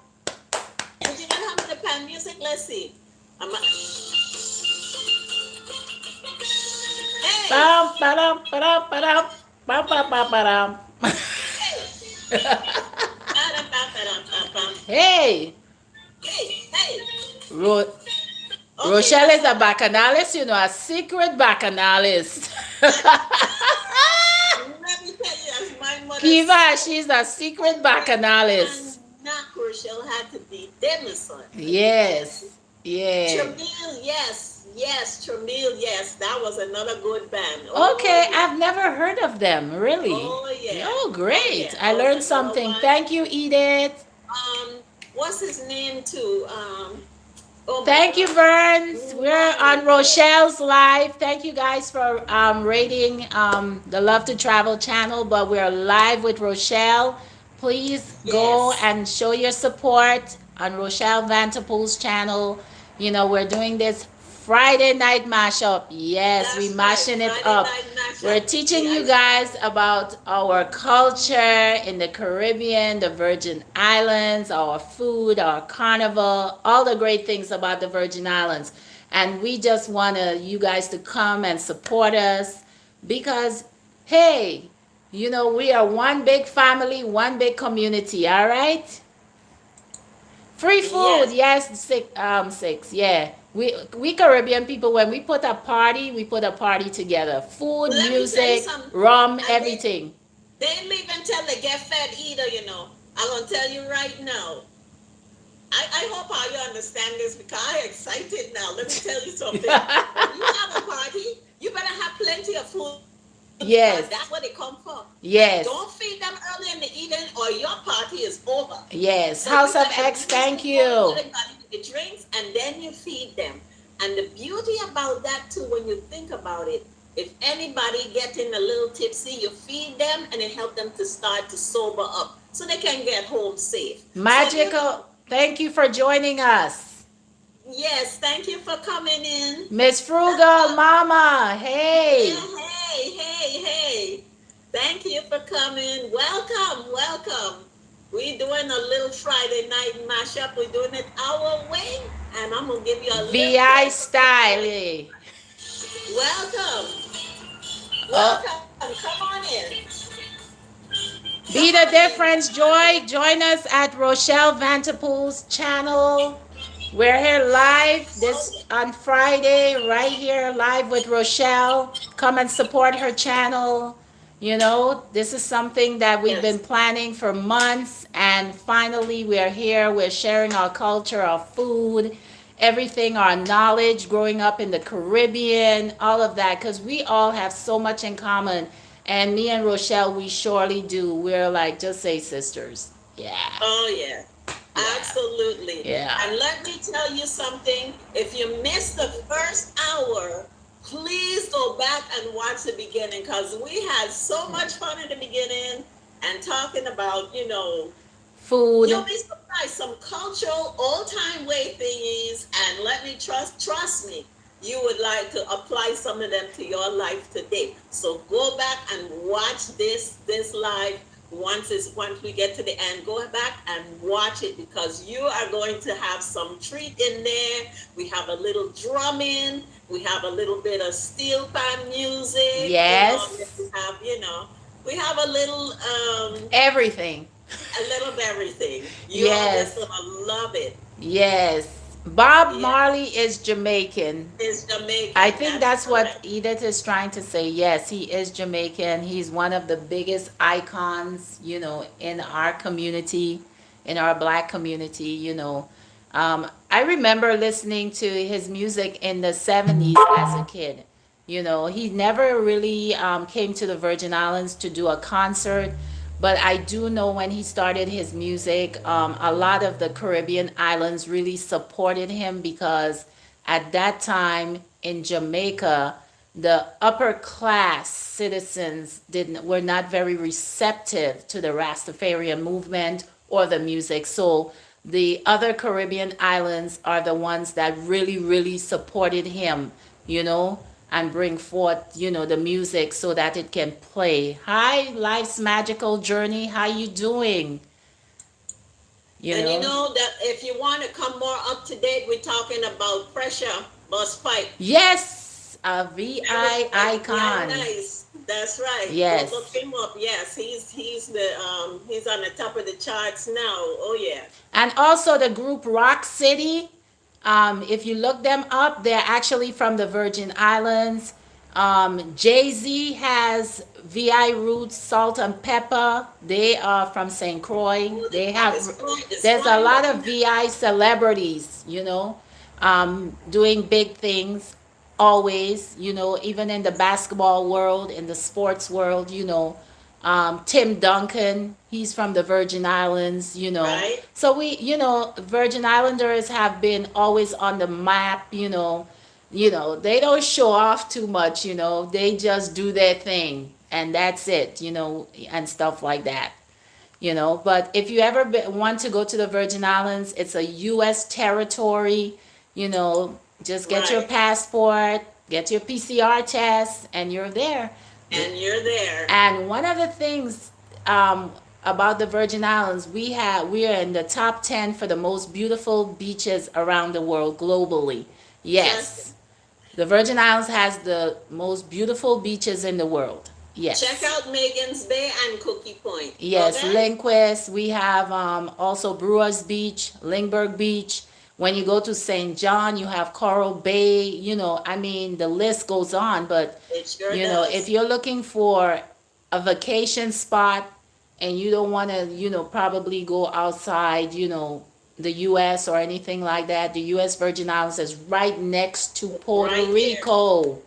S2: Did you not have the pan music? Let's see.
S1: Ba-dum, ba-dum, ba-ba-ba-ba-dum.
S2: Hey, ba-da-ba-ba-da-ba-bum.
S1: Hey,
S2: Hey, hey.
S1: Ro-
S2: Okay,
S1: Rochelle
S2: that's
S1: is
S2: all
S1: a
S2: right.
S1: bacchanalist, a secret bacchanalist.
S2: Let me tell you, as my mother
S1: Kiva,
S2: said,
S1: she's a secret
S2: every
S1: bacchanalist.
S2: can knock Rochelle had to be Demison.
S1: Yes, yeah.
S2: Tramiel, yes, yes, Tramiel, yes. That was another good band. Oh
S1: Okay,
S2: yeah.
S1: I've never heard of them, really.
S2: Oh yeah.
S1: Oh,
S2: Oh
S1: great.
S2: yeah.
S1: I
S2: That was
S1: learned
S2: another
S1: something.
S2: one.
S1: Thank you, Edith.
S2: What's his name too? Oh my
S1: Thank you,
S2: gosh.
S1: Verns. We're
S2: Right.
S1: on Rochelle's live. Thank you guys for rating the Love to Travel channel, but we're live with Rochelle. Please go
S2: Yes.
S1: and show your support on Rochelle Vantetpool's channel. We're doing this Friday night mashup. Yes, we
S2: That's right.
S1: mashing it
S2: Friday
S1: up.
S2: night
S1: We're
S2: mashup.
S1: teaching
S2: Yeah, I
S1: you
S2: saw
S1: guys about our culture in the Caribbean, the Virgin Islands, our food, our carnival, all the great things about the Virgin Islands. And we just want you guys to come and support us because, hey, we are one big family, one big community, all right? Free food,
S2: yes.
S1: yes, six, yeah. We Caribbean people, when we put a party together. Food,
S2: Let me tell you
S1: music,
S2: something.
S1: rum,
S2: And
S1: everything.
S2: they ain't leave until they get fed either. I'm gonna tell you right now. I hope how you understand this because I'm excited now. Let me tell you something. When you have a party, you better have plenty of food because that's what they come
S1: Yes,
S2: for. And don't feed
S1: yes,
S2: them early in the evening or your party is over. So you
S1: yes.
S2: let
S1: House
S2: the
S1: of X,
S2: music
S1: thank
S2: go, let
S1: you.
S2: everybody with the drinks, and then you feed them. And the beauty about that too, when you think about it, if anybody getting a little tipsy, you feed them and it help them to start to sober up so they can get home safe. So
S1: Magical, thank you for joining us.
S2: yes, thank you for coming in.
S1: Miss Frugal Mama, hey.
S2: Yeah, hey. Thank you for coming. Welcome, welcome. We're doing a little Friday night mashup. We're doing it our way, and I'm gonna give you a little
S1: VI
S2: taste of the
S1: style.
S2: way.
S1: Eh?
S2: Welcome,
S1: Oh,
S2: welcome. Come on in. Come
S1: be the
S2: on in.
S1: difference,
S2: Come on in.
S1: Joy. Join us at Rochelle Vanterpool's channel. We're here live
S2: Oh
S1: this
S2: yeah.
S1: on Friday, right here live with Rochelle. Come and support her channel. This is something that we've been
S2: Yes.
S1: planning for months, and finally we are here. We're sharing our culture, our food, everything, our knowledge growing up in the Caribbean, all of that, because we all have so much in common. And me and Rochelle, we surely do. We're like, just say sisters. Yeah,
S2: Oh yeah.
S1: yeah,
S2: Absolutely.
S1: yeah.
S2: And let me tell you something. If you missed the first hour, please go back and watch the beginning because we had so much fun in the beginning and talking about, you'll
S1: Food.
S2: be surprised. Some cultural old time way thingies, and let me trust me, you would like to apply some of them to your life today. So go back and watch this live. Once we get to the end, go back and watch it because you are going to have some treat in there. We have a little drumming, we have a little bit of steel pan music,
S1: Yes.
S2: we have
S1: Everything.
S2: a little of everything. You all just
S1: Yes.
S2: gonna love it.
S1: Yes. Bob
S2: Yeah,
S1: Marley is Jamaican.
S2: it's
S1: I
S2: Jamaican.
S1: think
S2: That's
S1: that's what
S2: correct.
S1: Edith is trying to say. Yes, he is Jamaican. He's one of the biggest icons, in our community, in our black community. I remember listening to his music in the 70s as a kid. He never really came to the Virgin Islands to do a concert, but I do know when he started his music, a lot of the Caribbean islands really supported him because at that time in Jamaica, the upper class citizens didn't were not very receptive to the Rastafarian movement or the music. So the other Caribbean islands are the ones that really, really supported him, you know, and bring forth, the music so that it can play. Hi, life's magical journey. How you doing? You
S2: And you
S1: know?
S2: know that if you want to come more up to date, we're talking about pressure bus pipe.
S1: Yes, a
S2: Very,
S1: VI
S2: very
S1: icon.
S2: nice. That's right. Go look
S1: Yes.
S2: him up. Yes, he's on the top of the charts now. Oh yeah.
S1: And also the group Rock City. If you look them up, they're actually from the Virgin Islands. Jay Z has VI Roots, Salt and Pepper. They are from St. Croix.
S2: Oh,
S1: They
S2: that
S1: have,
S2: is
S1: there's a
S2: flying
S1: lot
S2: right
S1: of
S2: now.
S1: VI celebrities, doing big things always, even in the basketball world, in the sports world, Tim Duncan, he's from the Virgin Islands.
S2: Right,
S1: So Virgin Islanders have been always on the map. They don't show off too much. They just do their thing and that's it, and stuff like that. But if you ever want to go to the Virgin Islands, it's a U.S. territory. Just get your
S2: right.
S1: passport, get your PCR test, and you're there.
S2: And you're there.
S1: And one of the things um, about the Virgin Islands, we are in the top 10 for the most beautiful beaches around the world globally.
S2: Just
S1: Yes, the Virgin Islands has the most beautiful beaches in the world.
S2: check
S1: Yes.
S2: out Megan's Bay and Cookie Point.
S1: Yes,
S2: Okay?
S1: Lindquist. We have also Brewers Beach, Lindbergh Beach. When you go to St. John, you have Coral Bay. I mean, the list goes on. But,
S2: It sure
S1: if
S2: does.
S1: you're looking for a vacation spot and you don't want to, probably go outside, the U.S. or anything like that, the U.S. Virgin Islands is right next to Puerto
S2: Right there.
S1: Rico.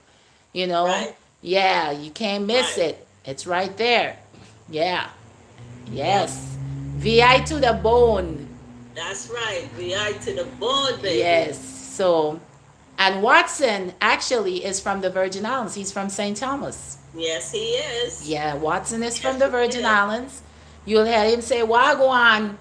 S1: You know,
S2: Right,
S1: yeah, you can't miss
S2: right.
S1: it. It's right there. Yeah.
S2: Yep.
S1: Yes. VI to the bone.
S2: That's right. VI to the bone, baby.
S1: Yes. So, and Watson actually is from the Virgin Islands. He's from St. Thomas.
S2: Yes, he is.
S1: Yeah, Watson is from
S2: Yes,
S1: the
S2: he
S1: Virgin
S2: is.
S1: Islands. You'll hear him say Wagwan.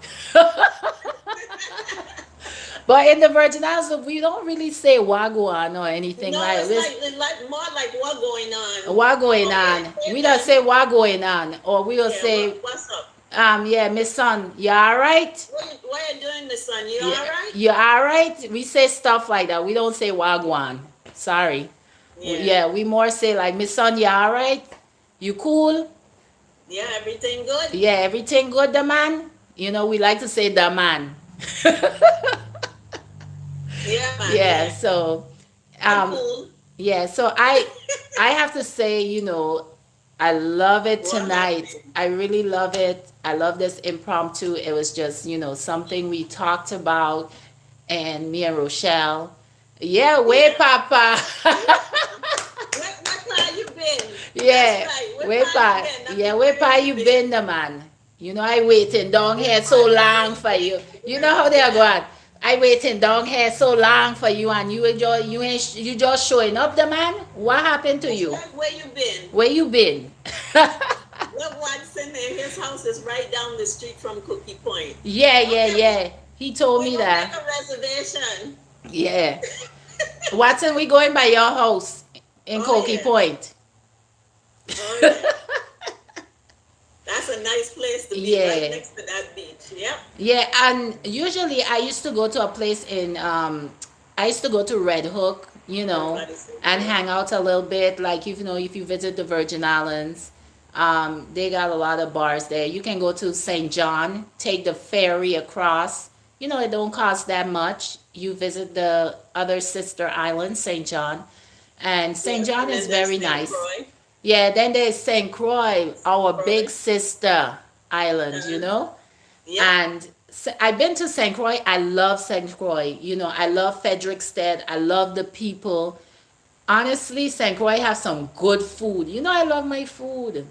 S1: But in the Virgin Islands, we don't really say Wagwan or anything
S2: No,
S1: like this.
S2: it's like more like what going on.
S1: What going
S2: Okay,
S1: on? We don't
S2: Megan.
S1: say what going on, or we will
S2: Yeah,
S1: say,
S2: what's up?
S1: yeah, Miss Son, you all right?
S2: What you doing, Miss Son? You
S1: Yeah,
S2: all right?
S1: you all right? We say stuff like that. We don't say wagwan. Sorry.
S2: Yeah.
S1: Yeah, we more say like, Miss Son, you all right? You cool?
S2: Yeah, everything good?
S1: Yeah, everything good, the man? We like to say the man.
S2: Yeah, man.
S1: Yeah,
S2: Yeah.
S1: so
S2: I'm
S1: um
S2: cool.
S1: yeah, so I have to say, I love it
S2: What
S1: tonight.
S2: happened?
S1: I really love it. I love this impromptu. It was just, something we talked about and me and Rochelle. Yeah, way
S2: Yeah.
S1: papa.
S2: Yeah. Where pa you been? That's
S1: Yeah,
S2: right. Where
S1: way
S2: pa you
S1: pa.
S2: been?
S1: Yeah,
S2: Nothing
S1: way
S2: where
S1: pa
S2: you
S1: you been
S2: been?
S1: the man. I waiting down
S2: Where
S1: here
S2: pa
S1: so
S2: you
S1: long
S2: been?
S1: for you. You know how they are
S2: Yeah.
S1: going. I waiting down here so long for you and you just showing up the man. What happened to
S2: That's
S1: you?
S2: right. Where you been?
S1: Where you been?
S2: Look, Watson there. His house is right down the street from Cookie Point.
S1: Yeah, yeah,
S2: Okay,
S1: yeah. He told
S2: we
S1: me
S2: gonna make
S1: that.
S2: a reservation.
S1: Yeah. Watson, we going by your house in
S2: Oh
S1: Cokie
S2: yeah.
S1: Point.
S2: Oh yeah. That's a nice place to be, right
S1: Yeah.
S2: next to that beach. Yep.
S1: Yeah, and usually I used to go to a place I used to go to Red Hook,
S2: Everybody say
S1: and
S2: yeah.
S1: hang out a little bit. Like if you visit the Virgin Islands, they got a lot of bars there. You can go to St. John, take the ferry across. It don't cost that much. You visit the other sister island, St. John, and St.
S2: Yes,
S1: John
S2: and
S1: is
S2: then there's
S1: very
S2: St.
S1: nice.
S2: Croix.
S1: Yeah, then there's St. Croix,
S2: St.
S1: our big
S2: Croix.
S1: sister island,
S2: Uh, yep.
S1: and I've been to St. Croix. I love St. Croix. I love Frederickstead. I love the people. Honestly, St. Croix has some good food. I love my food.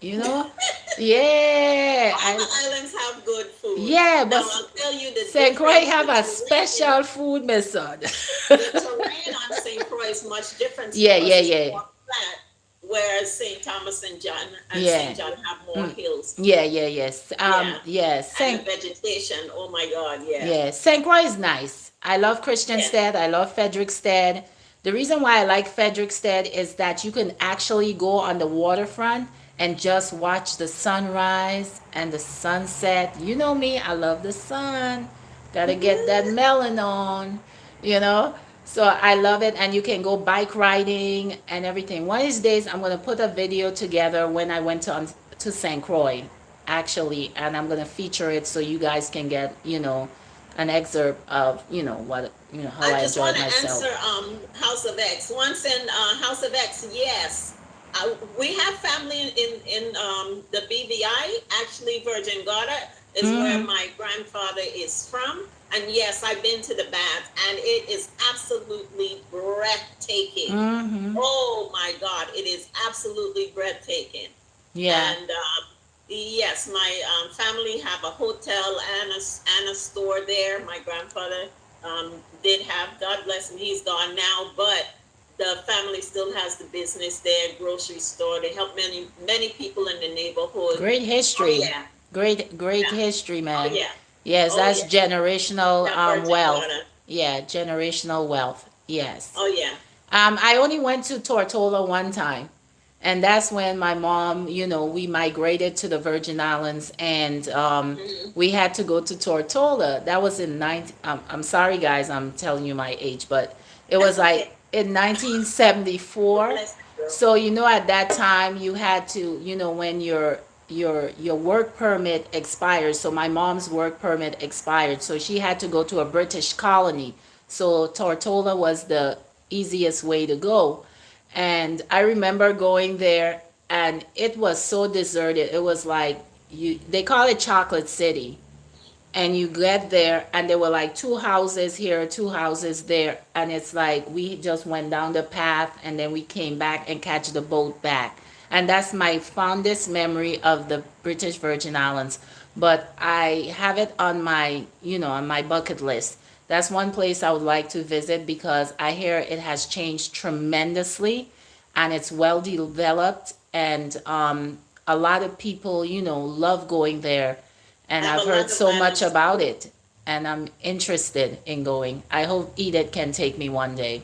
S1: You know? Yeah.
S2: All the islands have good food.
S1: Yeah,
S2: Now
S1: but
S2: I'll tell you the
S1: St. Croix
S2: difference.
S1: have a special food, my son.
S2: The terrain on St. Croix is much different
S1: Yeah,
S2: because
S1: yeah,
S2: it's
S1: yeah.
S2: more flat, whereas St. Thomas and John and
S1: Yeah.
S2: St. John have more
S1: Mm.
S2: hills.
S1: Yeah, yeah, yes.
S2: Yeah.
S1: Yeah,
S2: And the
S1: St.
S2: vegetation, oh my God, yeah.
S1: Yeah, St. Croix is nice. I love
S2: Yeah.
S1: Christianstead. I love Frederickstead. The reason why I like Frederickstead is that you can actually go on the waterfront and just watch the sunrise and the sunset. You know me, I love the sun. Gotta get that melon on, you know? So I love it, and you can go bike riding and everything. One of these days, I'm gonna put a video together when I went to St. Croix, actually, and I'm gonna feature it so you guys can get an excerpt of what how
S2: I
S1: I
S2: just want
S1: enjoyed
S2: to
S1: myself.
S2: answer House of X. Once in House of X, yes. We have family the BVI. Actually, Virgin Gorda is where
S1: Mm-hmm.
S2: my grandfather is from. And yes, I've been to the baths, and it is absolutely breathtaking.
S1: Mm-hmm.
S2: Oh my God, it is absolutely breathtaking.
S1: Yeah.
S2: And yes, my family have a hotel and a store there. My grandfather did have, God bless him, he's gone now, but the family still has the business there, grocery store. They help many people in the neighborhood.
S1: Great
S2: Oh
S1: history.
S2: yeah,
S1: Great
S2: yeah.
S1: history,
S2: Oh
S1: man.
S2: yeah,
S1: Yes,
S2: oh
S1: that's
S2: yeah.
S1: generational
S2: That Virgin
S1: wealth.
S2: Water.
S1: Yeah, generational wealth. Yes.
S2: Oh yeah.
S1: I only went to Tortola one time, and that's when my mom, we migrated to the Virgin Islands, and
S2: Hmm.
S1: we had to go to Tortola. That was in 19. I'm sorry, guys, I'm telling you my age, but it was
S2: That's
S1: like
S2: okay.
S1: in
S2: God
S1: 1974.
S2: bless you, girl.
S1: So at that time you had to, when your work permit expired. So my mom's work permit expired, so she had to go to a British colony. So Tortola was the easiest way to go. And I remember going there, and it was so deserted. It was like, they call it Chocolate City, and you get there and there were like two houses here, two houses there, and it's like we just went down the path and then we came back and catch the boat back. And that's my fondest memory of the British Virgin Islands. But I have it on my on my bucket list. That's one place I would like to visit because I hear it has changed tremendously, and it's well developed, and a lot of people love going there, and
S2: Have
S1: I've
S2: a
S1: heard
S2: lot of
S1: so much
S2: islands to
S1: about
S2: go.
S1: it, and I'm interested in going. I hope Edith can take me one day.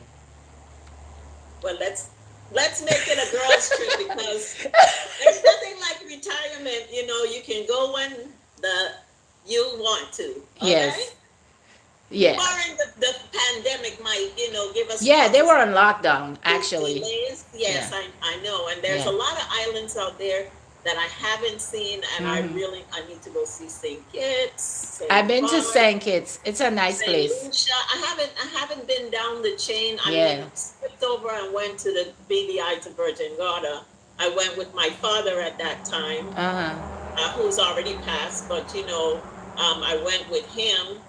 S2: Well, let's make it a girls' trip because there's nothing like retirement. You can go when the you want to. Okay.
S1: Yes. Yeah.
S2: Barring the pandemic might, give us
S1: Yeah, they
S2: troubles,
S1: were on lockdown, actually.
S2: delays.
S1: Yeah.
S2: Yes, I know. And there's a
S1: Yeah.
S2: lot of islands out there that I haven't seen, and
S1: Hmm.
S2: I need to go see St. Kitts, St.
S1: I've been to
S2: Barth,
S1: St. Kitts. It's a nice
S2: St.
S1: place.
S2: Lucia. I haven't been down the chain. I
S1: Yeah.
S2: mean, skipped over and went to the BVI to Virgin Gorda. I went with my father at that time,
S1: Uh-huh.
S2: who's already passed, but I went with him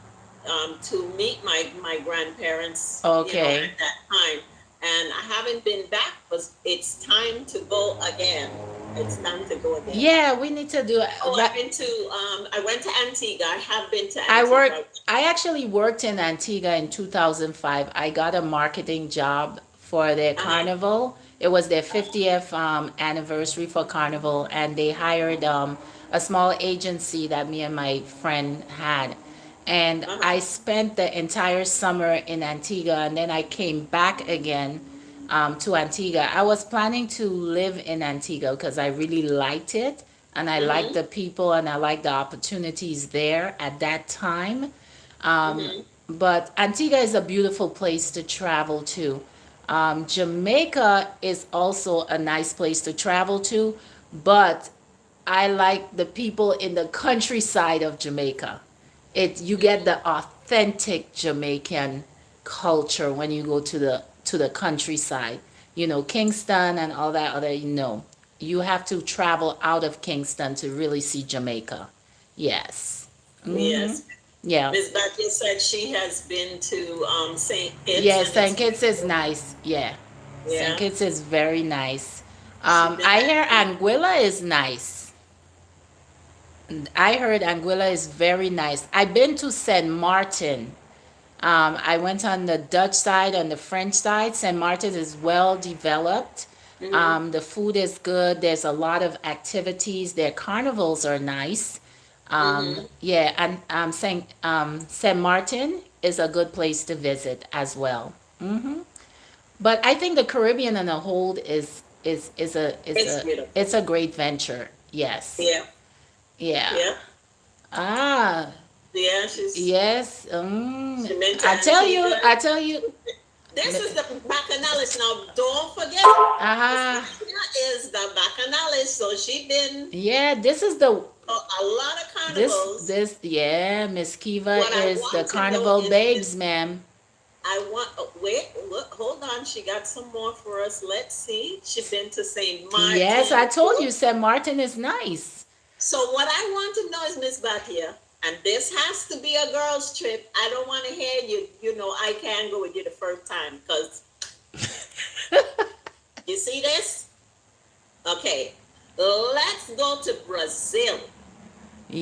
S2: to meet my grandparents,
S1: Okay.
S2: at that time. And I haven't been back, but it's time to go again. It's time to go again.
S1: Yeah, we need to do
S2: Oh,
S1: that.
S2: I went to Antigua. I have been to
S1: I
S2: Antigua.
S1: worked. I actually worked in Antigua in 2005. I got a marketing job for their
S2: Uh-huh,
S1: carnival. It was their
S2: uh-huh,
S1: 50th anniversary for carnival, and they hired a small agency that me and my friend had. And
S2: uh-huh.
S1: I spent the entire summer in Antigua, and then I came back again to Antigua. I was planning to live in Antigua because I really liked it, and I liked
S2: Mm-hmm,
S1: the people, and I liked the opportunities there at that time. Um,
S2: mm-hmm,
S1: but Antigua is a beautiful place to travel to. Jamaica is also a nice place to travel to, but I like the people in the countryside of Jamaica. You get
S2: mm-hmm.
S1: the authentic Jamaican culture when you go to the countryside. Kingston and all that other. You have to travel out of Kingston to really see Jamaica. Yes. Mhm.
S2: Yes.
S1: Yeah.
S2: Miss Becky said she has been to St. Kitts,
S1: Yes,
S2: and
S1: St.
S2: it's
S1: Kitts is
S2: beautiful.
S1: nice. Yeah. St.
S2: Yeah.
S1: Kitts is very nice.
S2: She's been
S1: I
S2: at
S1: hear
S2: the
S1: Anguilla is nice. I heard Anguilla is very nice. I've been to St. Martin. I went on the Dutch side, on the French side. St. Martin is well developed.
S2: mm-hmm,
S1: The food is good. There's a lot of activities. Their carnivals are nice.
S2: mm-hmm.
S1: Yeah, and Saint Martin is a good place to visit as well. But I think the Caribbean in a whole
S2: It's beautiful.
S1: it's a great venture. Yes.
S2: Yeah.
S1: Yeah.
S2: Yeah.
S1: Ah,
S2: Yeah. She's
S1: yes.
S2: she been to
S1: I tell you,
S2: Antigua.
S1: I tell you.
S2: This is the Bacchanalists. Now, don't forget, Miss
S1: Ah,
S2: Nadia is the Bacchanalist, so she been
S1: yeah, this is the
S2: a lot of carnivals.
S1: this yeah, Miss Kiva
S2: What I
S1: is the
S2: want to know
S1: carnival
S2: is
S1: babes,
S2: Miss.
S1: ma'am.
S2: I want. Oh, wait, look, hold on. She got some more for us. Let's see. She been to Saint
S1: Yes, I
S2: Martin.
S1: told you St. Martin is nice.
S2: So what I want to know is Miss Batia, and this has to be a girls' trip. I don't want to hear you. You know, I can't go with you the first time because you see this. Okay, let's go to Brazil.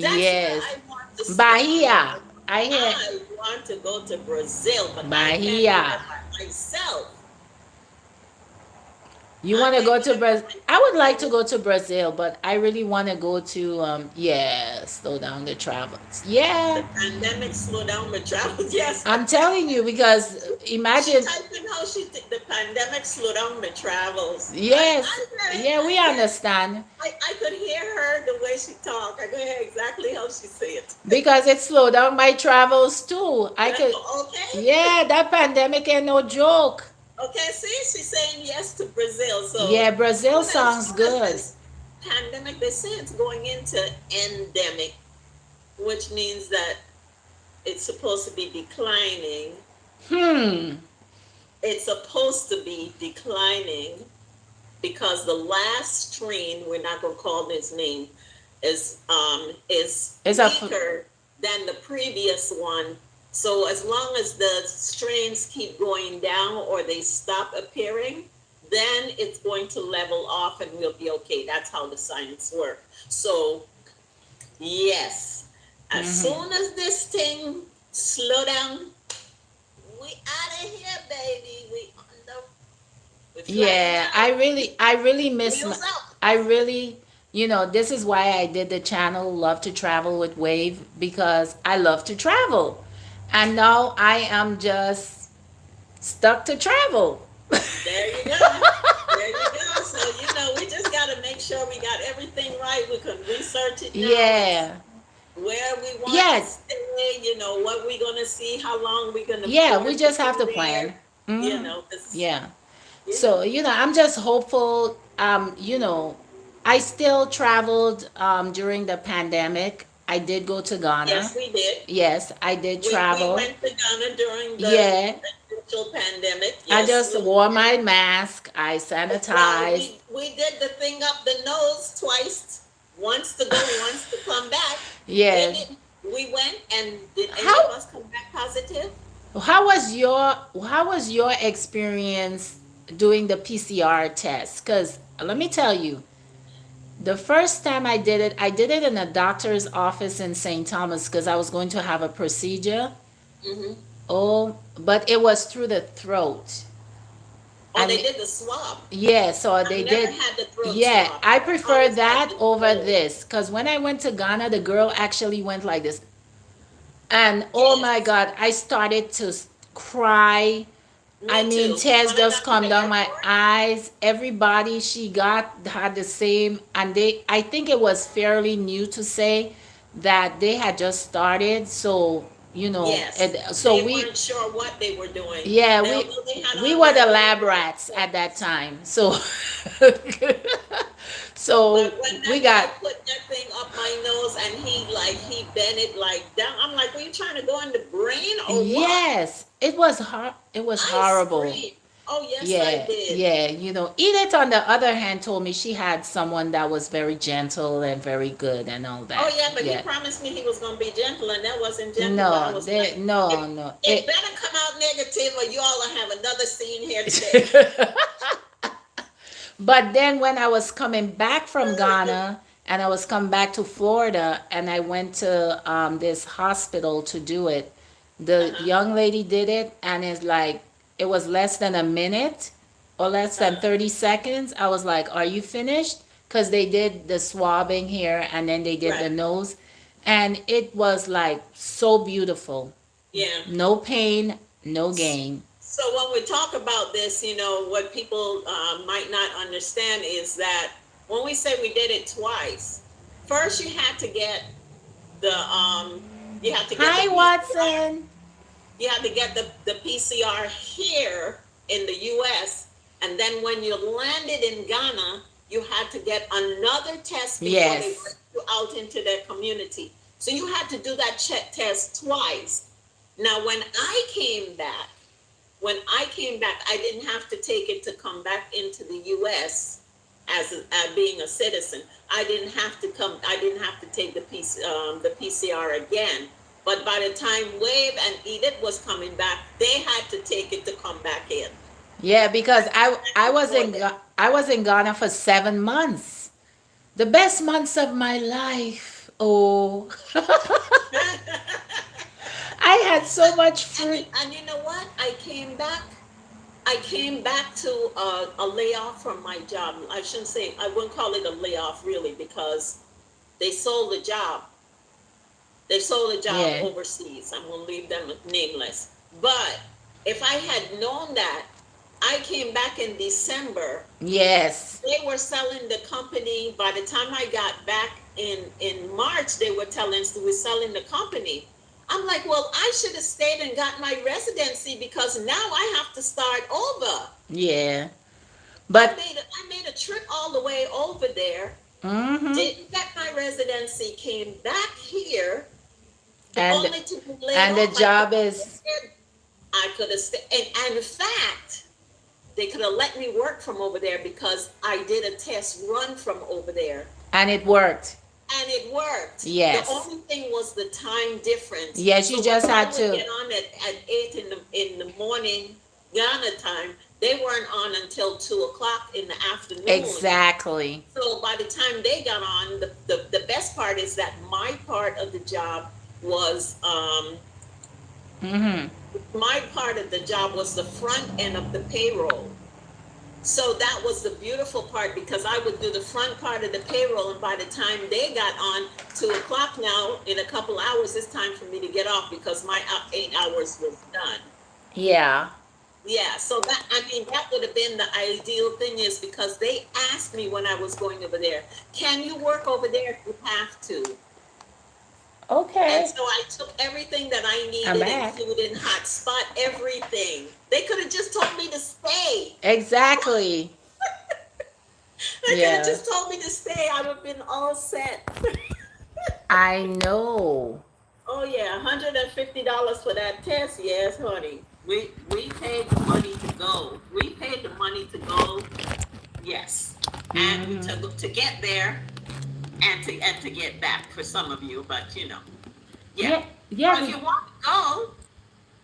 S2: That's where
S1: Yes.
S2: I want to spend my.
S1: Bahia. I hear
S2: I want to go to Brazil, but I can't go
S1: Bahia.
S2: there by myself.
S1: You
S2: I
S1: want to
S2: can't
S1: go
S2: go
S1: to
S2: there
S1: Brazil?
S2: by
S1: I would like to
S2: myself.
S1: go to Brazil, but I really want to go to yeah, slow down the travels. Yeah.
S2: The pandemic slow down my travels. Yes,
S1: I'm telling you because
S2: she
S1: imagine
S2: typed in how the pandemic slowed down my travels.
S1: yes. Yeah,
S2: I
S1: we
S2: get it.
S1: understand
S2: I could hear her the way she talked. I could hear exactly how she said it.
S1: because it slowed down my travels too. I
S2: Yeah,
S1: could
S2: okay.
S1: yeah, that pandemic ain't no joke.
S2: Okay, see, she's saying yes to Brazil. So
S1: Yeah, Brazil sounds
S2: soon as
S1: good.
S2: this pandemic, they say it's going into endemic, which means that it's supposed to be declining.
S1: Hmm.
S2: It's supposed to be declining because the last strain, we're not going to call his name, is
S1: It's a
S2: weaker than the previous one. So as long as the strains keep going down or they stop appearing, then it's going to level off and we'll be okay. That's how the science works. So yes, as
S1: mhm.
S2: soon as this thing slow down, we out of here, baby. We flying
S1: Yeah,
S2: out.
S1: I really miss my,
S2: Wheels up.
S1: I really, this is why I did the channel Love to Travel with Wave because I love to travel. And now I am just stuck to travel.
S2: There you go. There you go. So, we just got to make sure we got everything right. We can research it now and
S1: Yeah.
S2: where we want to
S1: Yeah.
S2: stay, what we're going to see, how long we're going to
S1: Yeah, we
S2: plan to
S1: just have
S2: be
S1: to
S2: there,
S1: plan. Hmm.
S2: 'cause,
S1: Yeah.
S2: you
S1: So,
S2: know,
S1: I'm just hopeful. I still traveled during the pandemic. I did go to Ghana.
S2: yes, we did.
S1: Yes, I did
S2: We
S1: travel.
S2: went to Ghana during the
S1: Yeah,
S2: initial pandemic.
S1: I
S2: Yes,
S1: just
S2: we
S1: wore
S2: did.
S1: my mask. I
S2: Well,
S1: sanitized.
S2: we did the thing up the nose twice, once to go, once to come back.
S1: Yeah.
S2: We went, and did any of
S1: How
S2: us come back positive?
S1: how was your experience doing the PCR test? Cuz let me tell you, the first time I did it in a doctor's office in St. Thomas cuz I was going to have a procedure.
S2: Mm-hmm.
S1: Oh, but it was through the throat.
S2: Oh,
S1: And
S2: they did the swab.
S1: yeah, so
S2: I've
S1: they
S2: never
S1: did.
S2: had the throat
S1: Yeah,
S2: swab.
S1: I
S2: I've
S1: prefer
S2: always had
S1: that
S2: the
S1: over
S2: nose.
S1: this because when I went to Ghana, the girl actually went like this. And oh my
S2: Yes,
S1: God, I started to cry. I
S2: me
S1: mean,
S2: too.
S1: tears
S2: When I
S1: just
S2: got to
S1: come
S2: the
S1: down my
S2: airport,
S1: eyes. Everybody she got had the same, and I think it was fairly new to say that they had just started. So,
S2: yes,
S1: so
S2: they weren't sure what they were doing.
S1: yeah,
S2: Although they had
S1: we
S2: on
S1: were
S2: their
S1: the
S2: little
S1: lab
S2: white
S1: rats at that
S2: coats.
S1: time. So, so
S2: But when
S1: we
S2: that
S1: got
S2: guy put that thing up my nose and he bent it like down, I'm like, "Were you trying to go in the brain or what?"
S1: yes, it was
S2: I
S1: horrible.
S2: screamed. Oh yes, I
S1: Yeah,
S2: did.
S1: yeah. Edith, on the other hand, told me she had someone that was very gentle and very good and all
S2: Oh
S1: that.
S2: yeah, but he
S1: Yeah.
S2: promised me he was gonna be gentle, and that wasn't gentle. I
S1: No,
S2: was like,
S1: no,
S2: it,
S1: no.
S2: it better come out negative, or you all will have another scene here today.
S1: But then when I was coming back from Ghana and I was coming back to Florida and I went to this hospital to do it, the
S2: Uh-huh.
S1: young lady did it and it's like it was less than a minute or less than
S2: Uh-huh.
S1: 30 seconds. I was like, "Are you finished?" Because they did the swabbing here and then they did the
S2: Right.
S1: nose. And it was like so beautiful.
S2: Yeah.
S1: No pain, no gain.
S2: So when we talk about this, what people might not understand is that when we say we did it twice, first you had to get the
S1: Hi,
S2: PCR.
S1: Watson.
S2: You had to get the PCR here in the US. And then when you landed in Ghana, you had to get another test before they
S1: Yes.
S2: let you out into their community. So you had to do that check test twice. Now, when I came back, I didn't have to take it to come back into the US as being a citizen. I didn't have to take the PCR again. But by the time Wave and Edith was coming back, they had to take it to come back in.
S1: Yeah, because I was
S2: Before
S1: I was in Ghana for 7 months. The best months of my life. Oh,
S2: that.
S1: I had so much free.
S2: And you know what? I came back to a layoff from my job. I wouldn't call it a layoff really, because they sold the job. They sold the job
S1: Yeah.
S2: overseas. I'm going to leave them nameless. But if I had known that, I came back in December.
S1: Yes.
S2: They were selling the company. By the time I got back in March, they were telling us we were selling the company. I'm like, well, I should have stayed and got my residency, because now I have to start over.
S1: Yeah.
S2: I
S1: But
S2: made a, I made a trip all the way over there,
S1: mhm.
S2: didn't get my residency, came back here,
S1: And
S2: only to be laid
S1: and the
S2: off. I could
S1: job
S2: have
S1: is
S2: stayed. I could have stayed. And in fact, they could have let me work from over there, because I did a test run from over there.
S1: and it worked.
S2: And it worked. The
S1: Yes.
S2: only thing was the time difference.
S1: Yes, you
S2: So when
S1: just
S2: I
S1: had
S2: would
S1: to.
S2: get on at 8 in the morning Ghana time, they weren't on until 2 o'clock in the afternoon.
S1: Exactly.
S2: So by the time they got on, the best part is that was
S1: Mhm.
S2: my part of the job was the front end of the payroll. So that was the beautiful part, because I would do the front part of the payroll, and by the time they got on 2 o'clock, now in a couple hours, it's time for me to get off, because my 8 hours was done.
S1: Yeah.
S2: Yeah, so that would have been the ideal thing, is because they asked me when I was going over there, can you work over there if you have to? And
S1: Okay.
S2: so I took everything that I
S1: I'm
S2: needed,
S1: back.
S2: including hotspot, everything. They could have just told me to stay.
S1: Exactly.
S2: They could have
S1: Yeah.
S2: just told me to stay. I would have been all set.
S1: I know.
S2: Oh yeah, $150 for that test. Yes, honey. We paid the money to go. We paid the money to go. Yes, and we
S1: Mhm.
S2: to get there, and to get back for some of you. But yeah.
S1: Yeah.
S2: So
S1: Yeah.
S2: if you want to go,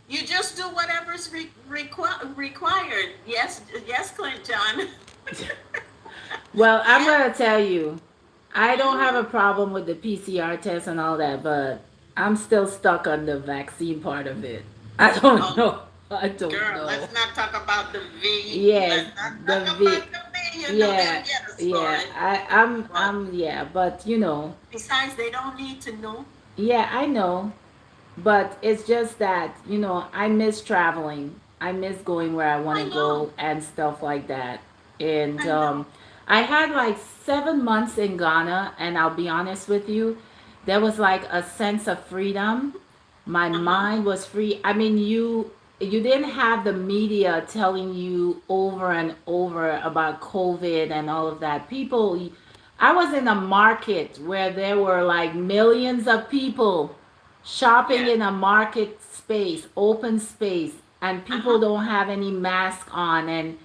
S2: you just do whatever's required. Yes, yes, Clint John.
S1: Well, I'm
S2: Yeah.
S1: gonna tell you, I don't have
S2: Hmm.
S1: a problem with the PCR test and all that, but I'm still stuck on the vaccine part of it. I don't
S2: Oh,
S1: know. I don't
S2: girl,
S1: know.
S2: let's not talk about the V.
S1: Yes,
S2: Let's not
S1: the
S2: talk
S1: V.
S2: about the V. You know they'll
S1: Yeah,
S2: get us for
S1: yeah.
S2: it. But
S1: Yeah, but you know,
S2: besides, they don't need to know.
S1: yeah, I know. But it's just that, I miss traveling. I miss going where I want
S2: I
S1: to
S2: know.
S1: go and stuff like that. And
S2: I know.
S1: I had like 7 months in Ghana, and I'll be honest with you, there was like a sense of freedom. My
S2: Uh huh.
S1: mind was free. I mean, you didn't have the media telling you over and over about COVID and all of that. I was in a market where there were like millions of people shopping
S2: Yeah.
S1: in a market space, open space, and
S2: Uh
S1: people
S2: huh.
S1: don't have any mask on, and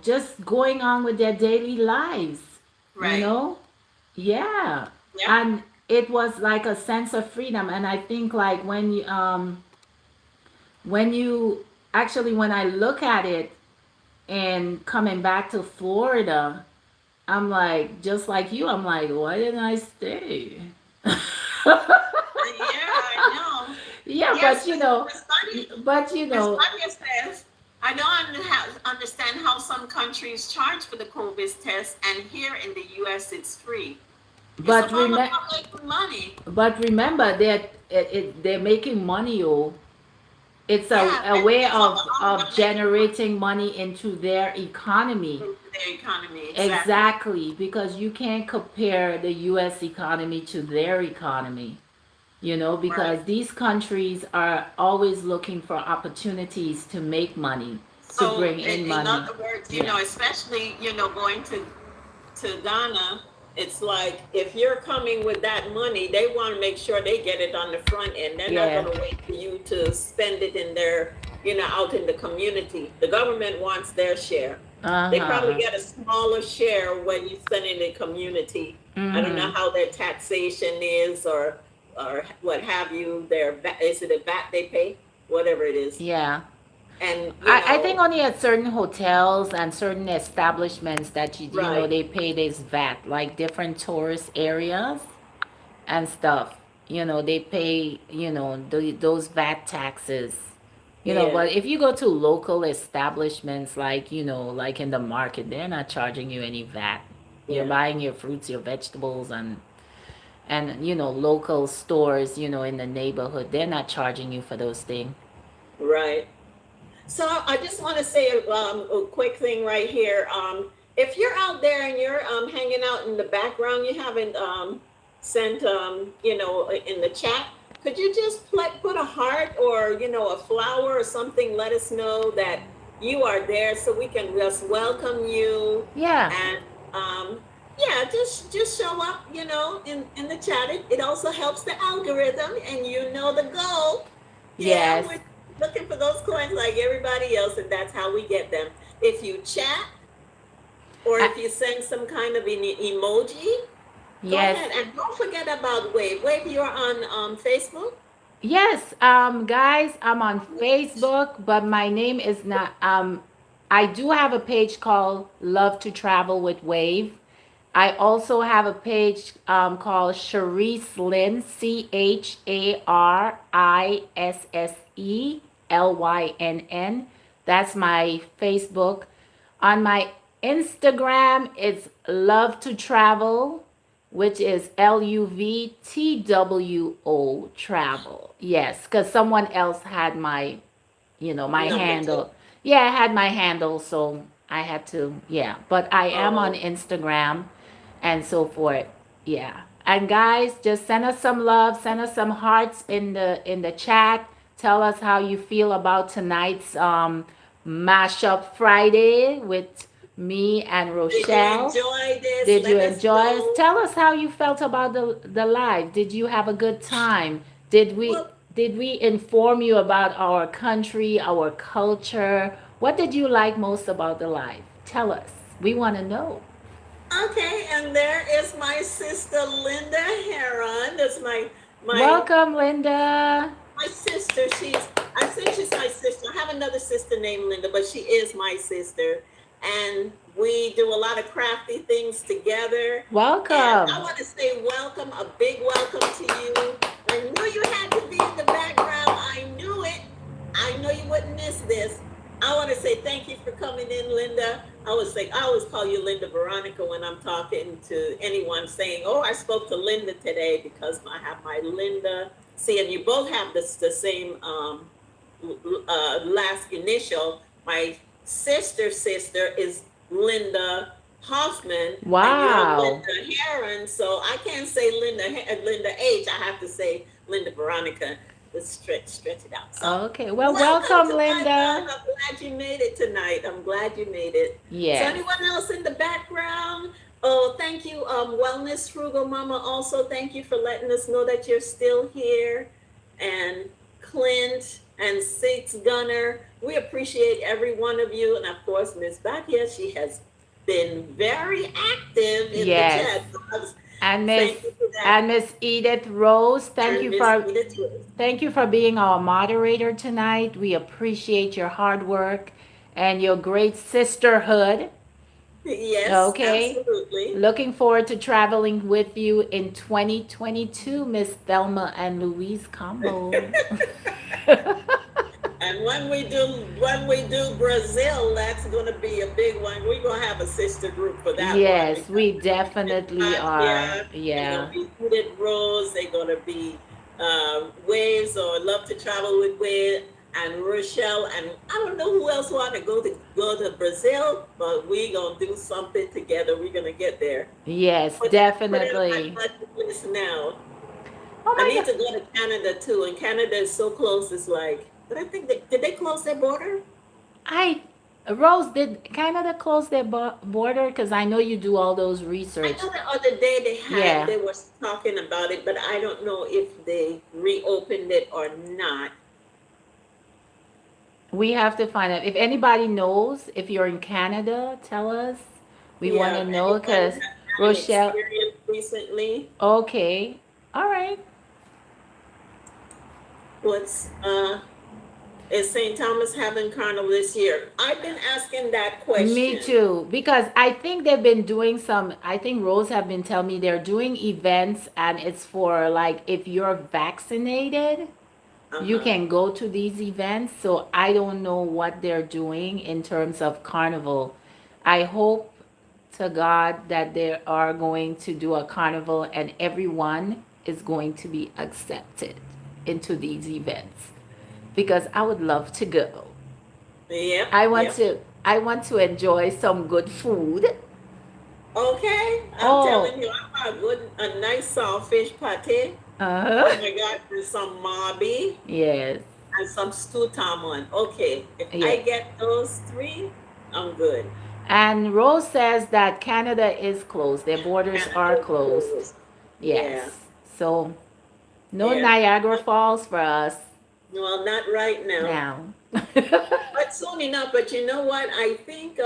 S1: just going on with their daily lives, you
S2: Right.
S1: know? Yeah.
S2: Yep.
S1: And it was like a sense of freedom, and I think like when you actually when I look at it and coming back to Florida, I'm like just like you, I'm like, why didn't I stay?
S2: Yeah, I know.
S1: Yeah,
S2: Yes,
S1: but
S2: but it's funny. It's funny it says. I don't understand how some countries charge for the COVID test, and here in the U.S. it's free. It's
S1: but
S2: all
S1: remember
S2: about making money.
S1: but remember that they're making money. Oh, it's
S2: Yeah,
S1: a
S2: and
S1: way
S2: it's all
S1: of
S2: about making money
S1: generating money into their economy.
S2: into their economy. Exactly.
S1: Exactly, because you can't compare the US economy to their economy. because
S2: Right.
S1: these countries are always looking for opportunities to make money, to
S2: So,
S1: bring in
S2: in
S1: money.
S2: other words,
S1: Yeah.
S2: especially, going to Ghana, it's like if you're coming with that money, they want to make sure they get it on the front end. They're not
S1: Yeah.
S2: going to wait for you to spend it in their, out in the community. The government wants their share. They probably
S1: Uh-huh.
S2: get a smaller share when you spend it in the community. I don't know
S1: Mm-hmm.
S2: how their taxation is or what have you. Is it a VAT they pay? Whatever it is.
S1: Yeah.
S2: And,
S1: I think only at certain hotels and certain establishments that
S2: right.
S1: they pay this VAT, like different tourist areas and stuff. They pay, those VAT taxes.
S2: Yeah.
S1: But if you go to local establishments like, like in the market, they're not charging you any VAT. You're
S2: Yeah.
S1: buying your fruits, your vegetables, and local stores, in the neighborhood, they're not charging you for those things.
S2: Right. So I just want to say a quick thing right here. If you're out there and you're hanging out in the background, you haven't sent in the chat. Could you just put a heart or a flower or something? Let us know that you are there, so we can just welcome you.
S1: Yeah.
S2: And yeah, just show up. In the chat. It also helps the algorithm, and the goal. Yeah,
S1: Yes.
S2: we're looking for those coins like everybody else, and that's how we get them. If you chat or
S1: I,
S2: if you send some kind of an emoji, go
S1: yes.
S2: ahead and don't forget about Wave. Wave, you're on Facebook.
S1: Yes, guys, I'm on Facebook, but my name is not. I do have a page called Love to Travel with Wave. I also have a page called Charisse Lynn, CharissELYNN. That's my Facebook. On my Instagram, it's Love to Travel, which is LUVTWO Travel. Yes, because someone else had my
S2: Number two.
S1: handle. Yeah, I had my handle, so I had to, yeah. But I am on
S2: Oh,
S1: Instagram and so forth. Yeah. And guys, just send us some love, send us some hearts in the chat. Tell us how you feel about tonight's mashup Friday with me and
S2: did you
S1: Rochelle.
S2: enjoy this?
S1: Did you
S2: Let us
S1: enjoy it?
S2: know.
S1: Tell us how you felt about the live. Did you have a good time? Did we
S2: Well,
S1: did we inform you about our country, our culture? What did you like most about the live? Tell us. We want to know.
S2: okay, and there is my sister Linda Heron. That's my
S1: Welcome, Linda.
S2: my sister. I think she's my sister. I have another sister named Linda, but she is my sister. And we do a lot of crafty things together. And I
S1: Welcome.
S2: want to say welcome, a big welcome to you. I knew you had to be in the background. I knew it. I know you wouldn't miss this. I want to say thank you for coming in, Linda. I always call you Linda Veronica when I'm talking to anyone saying, "Oh, I spoke to Linda today," because I have my Linda. See, and you both have the same last initial. My sister is Linda Hoffman, and you're
S1: Wow.
S2: Linda Heron. So I can't say Linda H. I have to say Linda Veronica. Let's stretch it out. So
S1: Okay. Well,
S2: welcome
S1: welcome,
S2: to my
S1: Linda.
S2: love. I'm glad you made it tonight. I'm glad you made it. So
S1: Yes.
S2: anyone else in the background? Oh, thank you, Wellness Frugal Mama. Also, thank you for letting us know that you're still here. And Clint and Six Gunner, we appreciate every one of you. And of course, Miss Bakia, she has been very active in the
S1: Yes.
S2: chat.
S1: And Miss
S2: Thank you for that.
S1: and Miss Edith Rose,
S2: And Miss Edith Rose.
S1: thank you for being our moderator tonight. We appreciate your hard work and your great sisterhood.
S2: Yes,
S1: Okay.
S2: absolutely.
S1: Looking forward to traveling with you in 2022, Miss Thelma and Louise combo.
S2: And when we do Brazil, that's going to be a big one. We're going to have a sister group for that one
S1: Yes,
S2: because
S1: we
S2: it's
S1: definitely are.
S2: Batia, they're going
S1: Yeah.
S2: to be Hooded Rose, they're going to be Waves or Love to Travel with Wave and Rochelle, and I don't know who else want to go to Brazil, but we're going to do something together. We're going to get there.
S1: Yes,
S2: Put it on my
S1: definitely.
S2: bucket list now.
S1: Oh
S2: I
S1: my
S2: need
S1: God.
S2: to go to Canada too, and Canada is so close. It's like, but I think did they close their border?
S1: I Rose, did Canada close their border? Because I know you do all those
S2: I
S1: research.
S2: know the other day
S1: Yeah,
S2: they were talking about it, but I don't know if they reopened it or not.
S1: we have to find out. If anybody knows, if you're in Canada, tell us. We want
S2: Yeah,
S1: to
S2: if
S1: know
S2: anyone
S1: because
S2: has had an
S1: Rochelle.
S2: experience recently,
S1: Okay, all right.
S2: what's is St. Thomas having carnival this year? I've been asking that
S1: Me
S2: question.
S1: too, because I think they've been doing some. I think Rose have been telling me they're doing events, and it's for like if you're vaccinated, you
S2: Uh-huh.
S1: can go to these events. So I don't know what they're doing in terms of carnival. I hope to God that they are going to do a carnival and everyone is going to be accepted into these events because I would love to go.
S2: Yep,
S1: I want
S2: yep.
S1: to I want to enjoy some good food.
S2: Okay, I'm
S1: Oh,
S2: telling you, I got a nice soft fish pate. Oh
S1: uh-huh.
S2: my God, and some marby
S1: Yes.
S2: and some stew tamon. Okay, if
S1: Yeah.
S2: I get those three, I'm good.
S1: And Rose says that Canada is closed. Their borders are
S2: Canada's
S1: closed.
S2: closed. Yeah,
S1: Yes. So no
S2: yeah.
S1: Niagara Falls for us
S2: Well, not right now,
S1: now.
S2: but soon enough. But you know what? I think